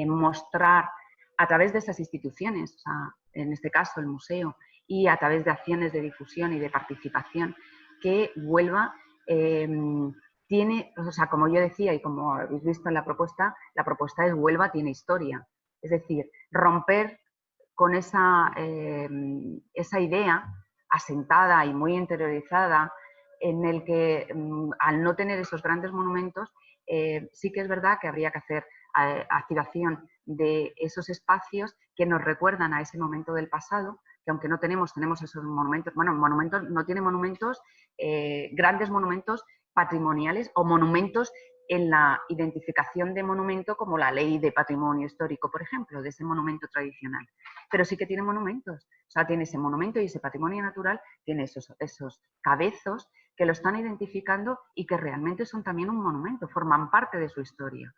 mostrar a través de esas instituciones, o sea, en este caso el museo, y a través de acciones de difusión y de participación, que Huelva tiene, o sea, como yo decía y como habéis visto en la propuesta es Huelva tiene historia. Es decir, romper con esa idea asentada y muy interiorizada en el que al no tener esos grandes monumentos, sí que es verdad que habría que hacer activación de esos espacios que nos recuerdan a ese momento del pasado, que aunque no tenemos esos monumentos, bueno, monumentos, no tiene monumentos, grandes monumentos patrimoniales o monumentos en la identificación de monumento como la ley de patrimonio histórico, por ejemplo, de ese monumento tradicional. Pero sí que tiene monumentos, o sea, tiene ese monumento y ese patrimonio natural, tiene esos cabezos que lo están identificando y que realmente son también un monumento, forman parte de su historia.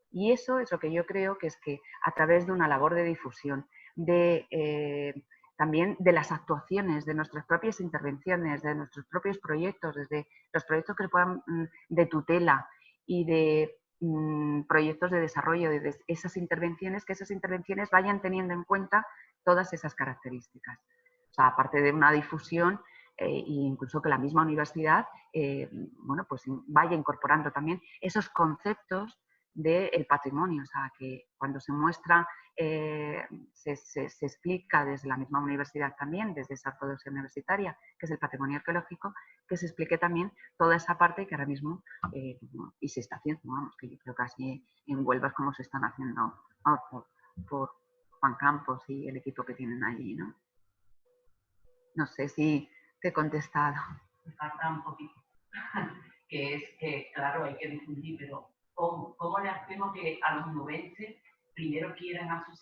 Y eso es lo que yo creo que es que a través de una labor de difusión, también de las actuaciones, de nuestras propias intervenciones, de nuestros propios proyectos, desde los proyectos que puedan de tutela, y de proyectos de desarrollo de esas intervenciones, que esas intervenciones vayan teniendo en cuenta todas esas características. O sea, aparte de una difusión, e incluso que la misma universidad bueno, pues vaya incorporando también esos conceptos del patrimonio, o sea, que cuando se muestra, se explica desde la misma universidad también, desde esa ortodoxia universitaria, que es el patrimonio arqueológico, que se explique también toda esa parte que ahora mismo, y se está haciendo, vamos, que yo creo que así en Huelva es como se están haciendo, vamos, por Juan Campos y el equipo que tienen allí, ¿no? No sé si te he contestado. Me falta un poquito, que es que, claro, hay que difundir, pero ¿cómo le hacemos que a los nubenses primero quieran a su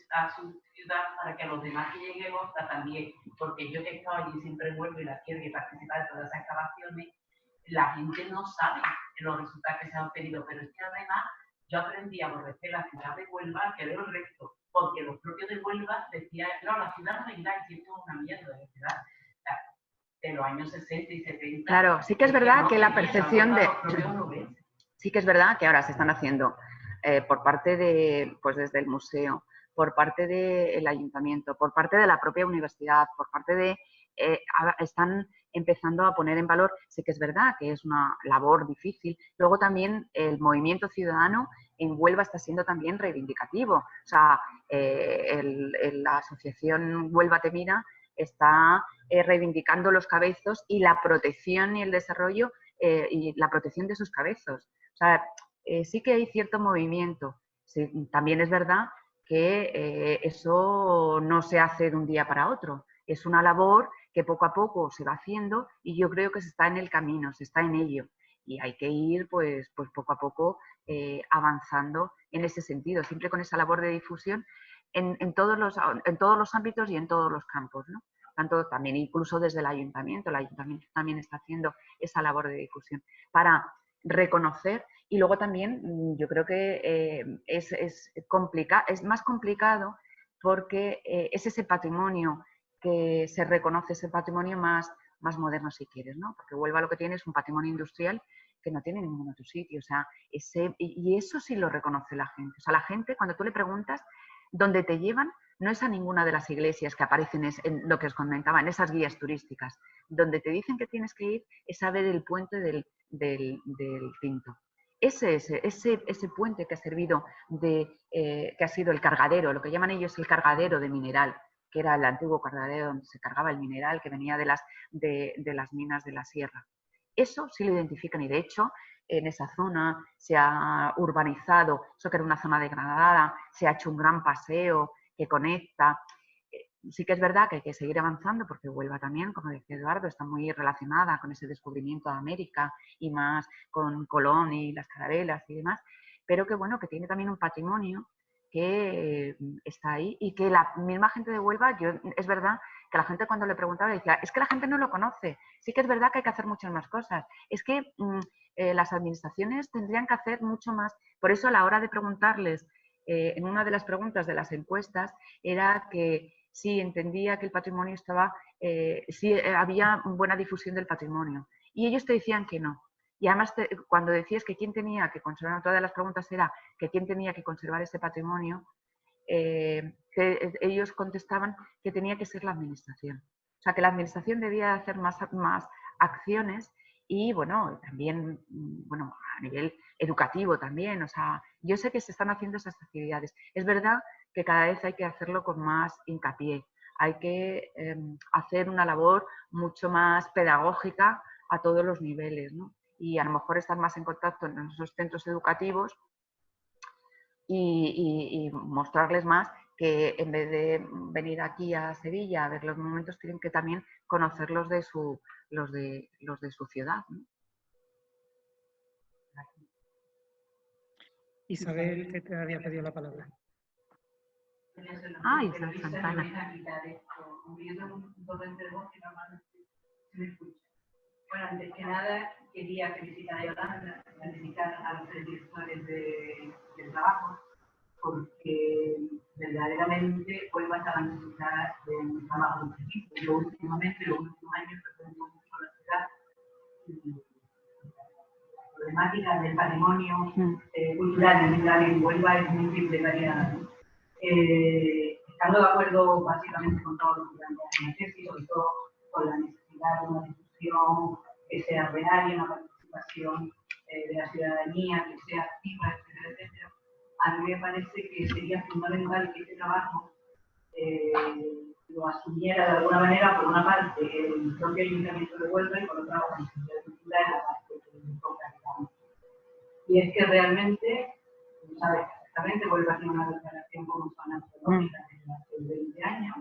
ciudad para que a los demás que lleguemos también, porque yo que he estado allí siempre vuelvo y la quiero y participar de todas esas excavaciones, la gente no sabe los resultados que se han pedido, pero es que además yo aprendí a aborrecer la ciudad de Huelva que veo el resto, porque los propios de Huelva decían, no, la ciudad no vengáis, y esto es una mierda de ciudad. De los años 60 y 70. Claro, sí que es verdad que la percepción de... Sí que es verdad que ahora se están haciendo por parte de, pues desde el museo, por parte del ayuntamiento, por parte de la propia universidad, por parte de... están empezando a poner en valor, sí que es verdad que es una labor difícil. Luego también el movimiento ciudadano en Huelva está siendo también reivindicativo. O sea, la asociación Huelva Te Mira está reivindicando los cabezos y la protección y el desarrollo y la protección de sus cabezos. O sea, sí que hay cierto movimiento. Sí, también es verdad que eso no se hace de un día para otro. Es una labor que poco a poco se va haciendo y yo creo que se está en el camino, se está en ello. Y hay que ir pues poco a poco avanzando en ese sentido, siempre con esa labor de difusión en todos los ámbitos y en todos los campos, ¿no? Tanto también incluso desde el ayuntamiento también está haciendo esa labor de difusión para reconocer. Y luego también yo creo que es más complicado porque es ese patrimonio que se reconoce, ese patrimonio más moderno si quieres, ¿no? Porque Huelva lo que tiene es un patrimonio industrial que no tiene ningún otro sitio. O sea, y eso sí lo reconoce la gente. O sea, la gente cuando tú le preguntas dónde te llevan, no es a ninguna de las iglesias que aparecen en lo que os comentaba, en esas guías turísticas. Donde te dicen que tienes que ir es a ver el puente del Tinto. Ese puente que ha servido que ha sido el cargadero, lo que llaman ellos el cargadero de mineral, que era el antiguo cargadero donde se cargaba el mineral que venía de las minas de la sierra. Eso sí lo identifican y de hecho en esa zona se ha urbanizado, eso que era una zona degradada, se ha hecho un gran paseo que conecta. Sí que es verdad que hay que seguir avanzando porque Huelva también, como decía Eduardo, está muy relacionada con ese descubrimiento de América y más con Colón y las carabelas y demás, pero que bueno, que tiene también un patrimonio que está ahí y que la misma gente de Huelva, es verdad que la gente cuando le preguntaba decía, es que la gente no lo conoce, sí que es verdad que hay que hacer muchas más cosas, es que las administraciones tendrían que hacer mucho más, por eso a la hora de preguntarles, en una de las preguntas de las encuestas, era que si entendía que el patrimonio estaba, si había buena difusión del patrimonio, y ellos te decían que no. Y además, cuando decías que quién tenía que conservar, todas las preguntas era que quién tenía que conservar ese patrimonio, que ellos contestaban que tenía que ser la administración. O sea, que la administración debía hacer más acciones y, bueno, también, bueno, a nivel educativo también. O sea, yo sé que se están haciendo esas actividades. Es verdad que cada vez hay que hacerlo con más hincapié. Hay que hacer una labor mucho más pedagógica a todos los niveles, ¿no? Y a lo mejor estar más en contacto en esos centros educativos y mostrarles más que en vez de venir aquí a Sevilla a ver los monumentos, tienen que también conocer los de su ciudad, ¿no? Isabel, que te había pedido la palabra. Ah, Isabel Santana. Bueno, antes que nada quería felicitar a Yolanda, felicitar a los directores del trabajo, porque verdaderamente Huelva está necesitada de un trabajo distinto. Yo últimamente, los últimos años, represento mucho la ciudad. La problemática del patrimonio cultural y natural en Huelva es múltiple y variada. Estando de acuerdo básicamente con todo lo que plantea en la tesis, sobre todo con la necesidad de una discusión que sea real y una participación de la ciudadanía, que sea activa, etcétera, etcétera. A mí me parece que sería fundamental que este trabajo lo asumiera de alguna manera, por una parte, el propio Ayuntamiento de Huelva y por otra, la Consejería de Cultura en la parte que le toca, digamos. Y es que realmente, sabes perfectamente, Huelva tiene una declaración como zona arqueológica desde hace 20 años,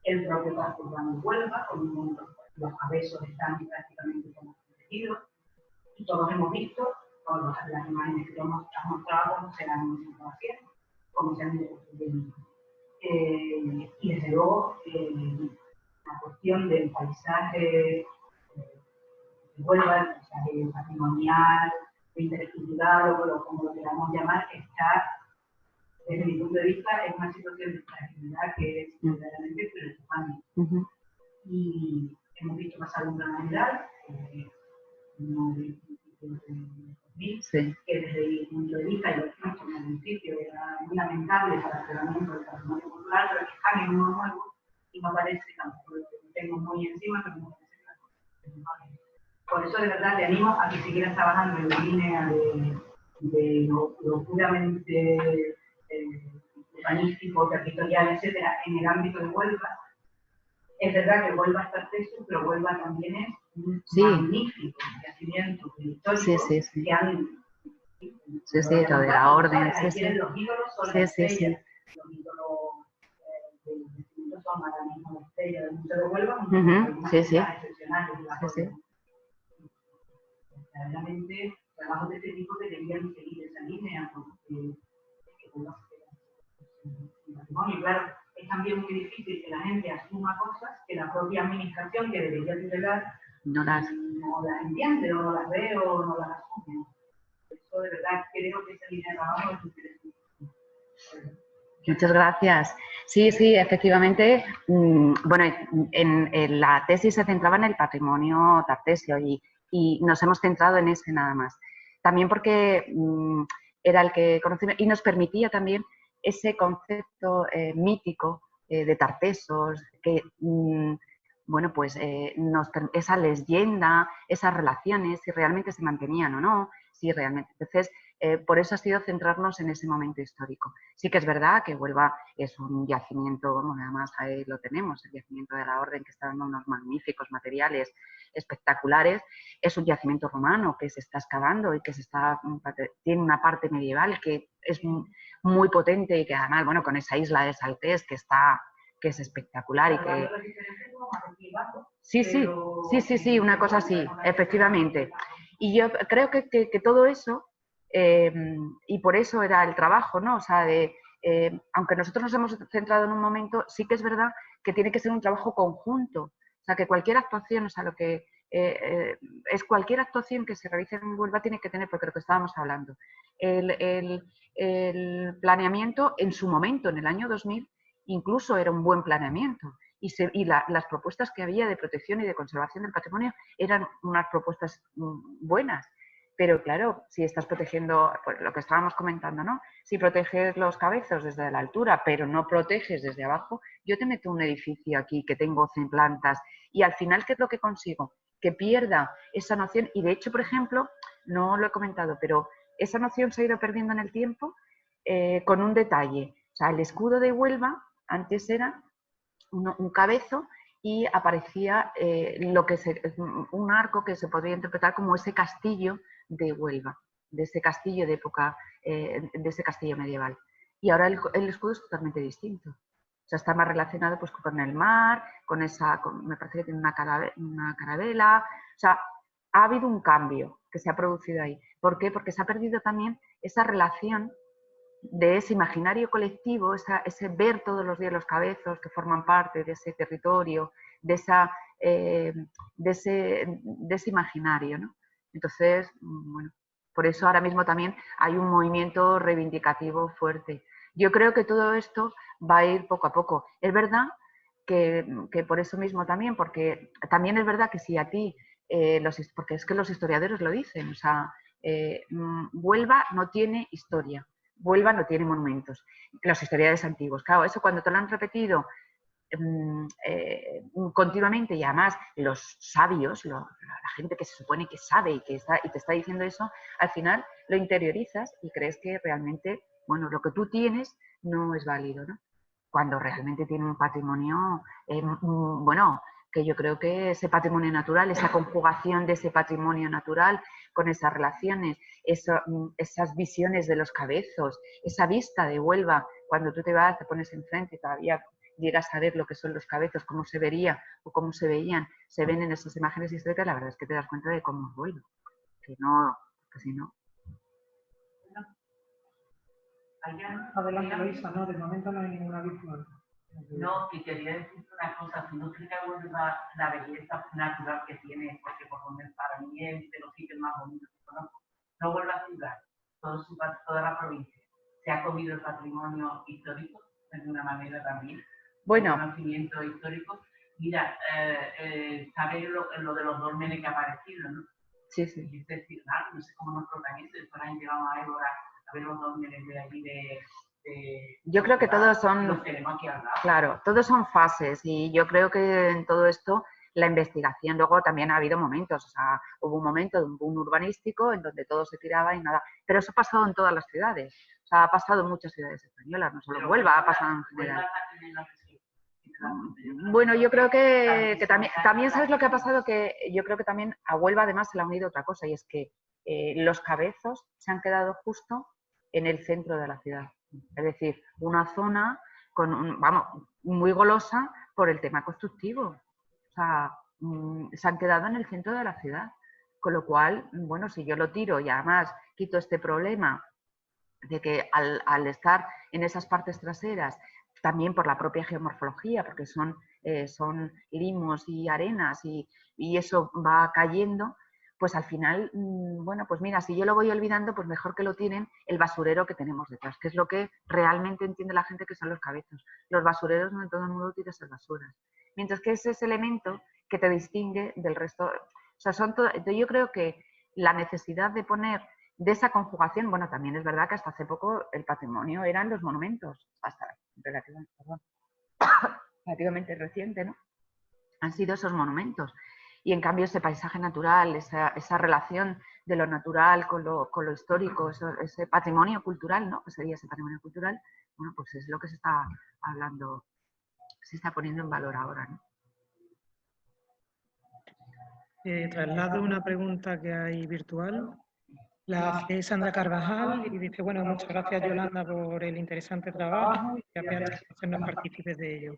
el propio Parque Urbano de Huelva, con los cabezos están prácticamente todos protegidos, y todos hemos visto, todas las imágenes que hemos mostrado, cómo se han ido haciendo. cómo se han ido construyendo. Y desde luego, la cuestión del paisaje de Huelva, el paisaje patrimonial, de interés cultural, o como lo queramos llamar, está, desde mi punto de vista, en una situación de fragilidad que es verdaderamente preocupante. Y hemos visto pasar un plan general, que desde mi punto de vista, y lo que hemos en el principio, era muy lamentable para el tratamiento del patrimonio cultural, pero que están en uno nuevo y no parece, tampoco lo tengo muy encima, pero no parece que por eso de verdad te animo a que siguieras trabajando en la línea de lo puramente urbanístico, territorial, etcétera, en el ámbito de Huelva. Es verdad que Huelva está Tarteso, pero Huelva también es un magnífico yacimiento histórico que han... lo de la orden, los ídolos son las estrellas, los ídolos del yacimiento son ahora mismo la estrella del Museo de Huelva, excepcionales. Realmente, trabajos de este tipo deberían seguir esa línea, porque patrimonio, claro, es también muy difícil que la gente asuma cosas que la propia administración que debería tutelar no las entiende, o no las ve, o no las asume. Eso de verdad creo que esa línea de trabajo es interesante. Muchas gracias. Sí, efectivamente. Bueno, en la tesis se centraba en el patrimonio tartesio y nos hemos centrado en ese nada más. También porque era el que conocimos y nos permitía también ese concepto mítico de Tartesos, que, bueno, pues esa leyenda, esas relaciones, si realmente se mantenían o no, si realmente. Entonces, por eso ha sido centrarnos en ese momento histórico. Sí que es verdad que Huelva es un yacimiento, bueno, además ahí lo tenemos, el yacimiento de la Orden, que está dando unos magníficos materiales espectaculares. Es un yacimiento romano que se está excavando y que tiene una parte medieval que es muy potente y que además, bueno, con esa isla de Saltés que es espectacular y que... Sí, una cosa así, efectivamente. Y yo creo que todo eso, y por eso era el trabajo, ¿no? O sea, aunque nosotros nos hemos centrado en un momento, sí que es verdad que tiene que ser un trabajo conjunto. O sea, que cualquier actuación, o sea, es cualquier actuación que se realice en Huelva tiene que tener, porque lo que estábamos hablando, el planeamiento en su momento, en el año 2000, incluso era un buen planeamiento. Y las propuestas que había de protección y de conservación del patrimonio eran unas propuestas buenas. Pero claro, si estás protegiendo, pues lo que estábamos comentando, ¿no? Si proteges los cabezos desde la altura, pero no proteges desde abajo, yo te meto un edificio aquí que tengo 100 plantas y al final, ¿qué es lo que consigo? Que pierda esa noción. Y de hecho, por ejemplo, no lo he comentado, pero esa noción se ha ido perdiendo en el tiempo con un detalle. O sea, el escudo de Huelva antes era un cabezo y aparecía un arco que se podría interpretar como ese castillo de Huelva, de ese castillo de época, de ese castillo medieval. Y ahora el escudo es totalmente distinto. O sea, está más relacionado pues, con el mar, me parece que tiene una carabela. O sea, ha habido un cambio que se ha producido ahí. ¿Por qué? Porque se ha perdido también esa relación de ese imaginario colectivo, ese ver todos los días los cabezos que forman parte de ese territorio, de ese imaginario, ¿no? Entonces, bueno, por eso ahora mismo también hay un movimiento reivindicativo fuerte. Yo creo que todo esto va a ir poco a poco. Es verdad que por eso mismo también, porque también es verdad que si a ti, porque es que los historiadores lo dicen, o sea, Huelva no tiene historia. Huelva no tiene monumentos, los historiadores antiguos. Claro, eso cuando te lo han repetido continuamente y además los sabios, la gente que se supone que sabe y te está diciendo eso, al final lo interiorizas y crees que realmente, bueno, lo que tú tienes no es válido, ¿no? Cuando realmente tiene un patrimonio, bueno, que yo creo que ese patrimonio natural, esa conjugación de ese patrimonio natural con esas relaciones, esas visiones de los cabezos, esa vista de Huelva, cuando tú te vas, te pones enfrente y todavía llegas a ver lo que son los cabezos, cómo se vería o cómo se veían, se ven en esas imágenes históricas, la verdad es que te das cuenta de cómo es Huelva, que si no... allá. Adelante, Luisa, no, de momento no hay ninguna virtual. No, que quería decirte una cosa, si no tuviera la belleza natural que tiene, porque por lo menos para mí es de los sitios más bonitos que conozco. No vuelve a ciudad, toda la provincia. Se ha comido el patrimonio histórico, de alguna manera también. Bueno. El conocimiento histórico. Mira, saber lo de los dólmenes que ha aparecido, ¿no? Sí, sí. Y es decir, no sé cómo nos tocan eso, después la gente vamos a Évora a ver los dólmenes de allí yo creo que todos son, claro, todos son fases y yo creo que en todo esto la investigación, luego también ha habido momentos, o sea, hubo un momento de un boom urbanístico en donde todo se tiraba y nada, pero eso ha pasado en todas las ciudades, o sea, ha pasado en muchas ciudades españolas, no solo en Huelva, ha pasado en general. Bueno, yo creo que también sabes lo que ha pasado, que yo creo que también a Huelva además se le ha unido otra cosa y es que los cabezos se han quedado justo en el centro de la ciudad. Es decir, una zona muy golosa por el tema constructivo. O sea, se han quedado en el centro de la ciudad. Con lo cual, bueno, si yo lo tiro y además quito este problema de que al estar en esas partes traseras, también por la propia geomorfología, porque son limos y arenas y eso va cayendo, pues al final, bueno, pues mira, si yo lo voy olvidando, pues mejor que lo tienen el basurero que tenemos detrás, que es lo que realmente entiende la gente que son los cabezos. Los basureros donde todo el mundo tira esas basuras. Mientras que es ese elemento que te distingue del resto. O sea, yo creo que la necesidad de poner de esa conjugación, bueno, también es verdad que hasta hace poco el patrimonio eran los monumentos, hasta relativamente reciente, ¿no? Han sido esos monumentos. Y en cambio ese paisaje natural, esa relación de lo natural con lo histórico, ese patrimonio cultural, ¿no? Que sería ese patrimonio cultural, bueno, pues es lo que se está hablando, se está poniendo en valor ahora, ¿no? Traslado una pregunta que hay virtual. La hace Sandra Carvajal y dice, bueno, muchas gracias Yolanda por el interesante trabajo y gracias por hacernos partícipes de ello.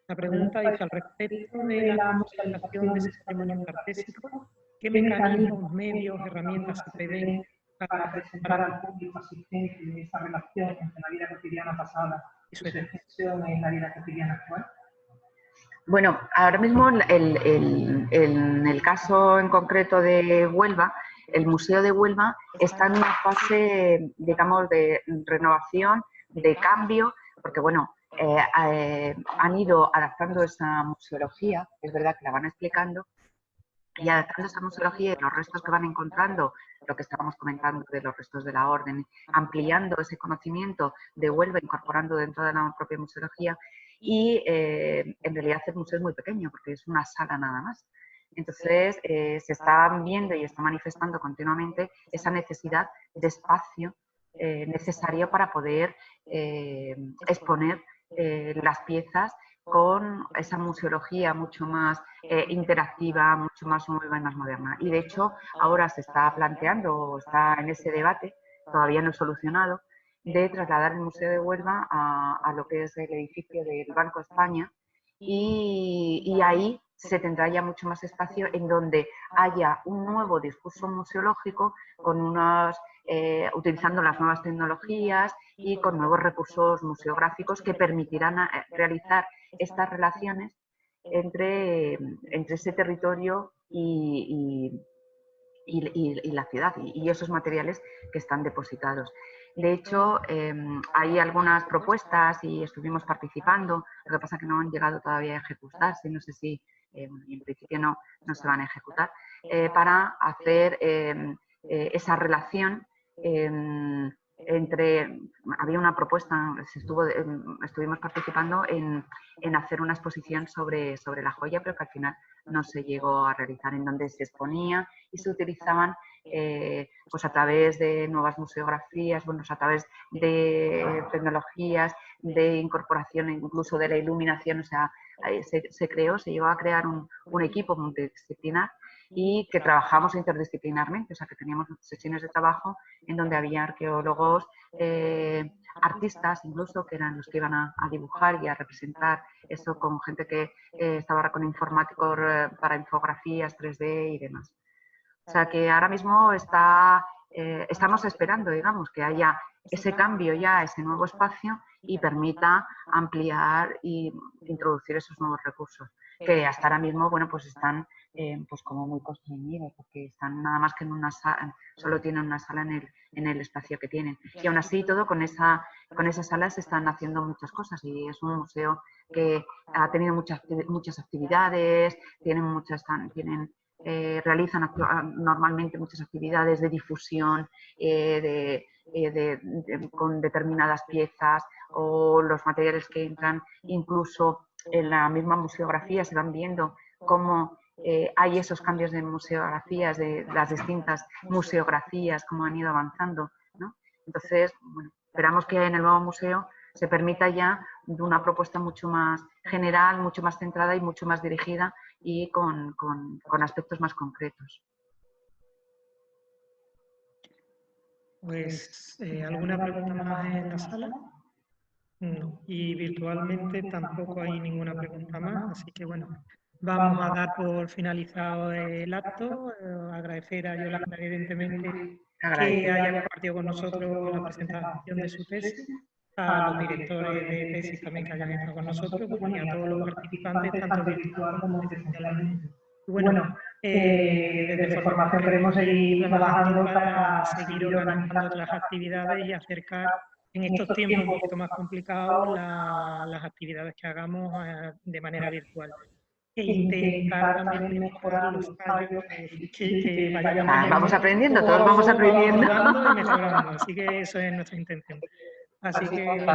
La pregunta dice, al respecto de la musealización de ese patrimonio artístico, ¿qué mecanismos, medios, herramientas se prevén para presentar al público asistente esa relación entre la vida cotidiana pasada y su extensión en la vida cotidiana actual? Bueno, ahora mismo en el caso en concreto de Huelva, el Museo de Huelva está en una fase, digamos, de renovación, de cambio, porque bueno, han ido adaptando esa museología, es verdad que la van explicando, y adaptando esa museología y los restos que van encontrando, lo que estábamos comentando de los restos de la orden, ampliando ese conocimiento de Huelva, incorporando dentro de la propia museología, y en realidad el museo es muy pequeño porque es una sala nada más. Entonces se está viendo y está manifestando continuamente esa necesidad de espacio necesario para poder exponer las piezas con esa museología mucho más interactiva, mucho más nueva y más moderna. Y de hecho ahora se está planteando, está en ese debate, todavía no solucionado, de trasladar el Museo de Huelva a lo que es el edificio del Banco de España y ahí se tendrá ya mucho más espacio en donde haya un nuevo discurso museológico con utilizando las nuevas tecnologías y con nuevos recursos museográficos que permitirán realizar estas relaciones entre ese territorio y la ciudad y esos materiales que están depositados. De hecho, hay algunas propuestas y estuvimos participando, lo que pasa es que no han llegado todavía a ejecutarse, no sé si en principio no se van a ejecutar, para hacer esa relación había una propuesta, estuvimos participando en hacer una exposición sobre la joya, pero que al final no se llegó a realizar, en donde se exponía y se utilizaban pues a través de nuevas museografías, bueno, a través de tecnologías, de incorporación incluso de la iluminación, o sea, se llegó a crear un equipo multidisciplinar y que trabajamos interdisciplinarmente, o sea que teníamos sesiones de trabajo en donde había arqueólogos, artistas incluso, que eran los que iban a dibujar y a representar eso con gente que estaba con informáticos para infografías 3D y demás. O sea que ahora mismo estamos esperando, digamos, que haya ese cambio ya a ese nuevo espacio y permita ampliar e introducir esos nuevos recursos, que hasta ahora mismo, bueno, pues están pues como muy constreñidos, porque están nada más que en una sala, solo tienen una sala en el espacio que tienen. Y aún así, todo con esa sala se están haciendo muchas cosas, y es un museo que ha tenido muchas actividades, realizan normalmente muchas actividades de difusión con determinadas piezas, o los materiales que entran, incluso en la misma museografía se van viendo cómo hay esos cambios de museografías, de las distintas museografías, cómo han ido avanzando, ¿no? Entonces, bueno, esperamos que en el nuevo museo se permita ya una propuesta mucho más general, mucho más centrada y mucho más dirigida, y con aspectos más concretos. Pues, ¿alguna pregunta más en la sala? No. Y virtualmente tampoco hay ninguna pregunta más, así que bueno, vamos a dar por finalizado el acto. Agradecer a Yolanda, evidentemente, que haya compartido con nosotros la presentación de su tesis, a los directores de tesis también que hayan estado con nosotros, bueno, y a todos los participantes, tanto virtual como presencialmente. Y bueno, desde Formación queremos seguir trabajando para seguir organizando otras actividades y acercar en estos tiempos un poquito más complicados las actividades que hagamos de manera virtual. E intentar también mejorar los fallos que vayamos vamos aprendiendo, todos vamos aprendiendo. Y mejorando, así que eso es nuestra intención. Así que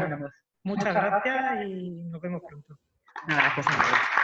muchas gracias y nos vemos pronto. Gracias a todos.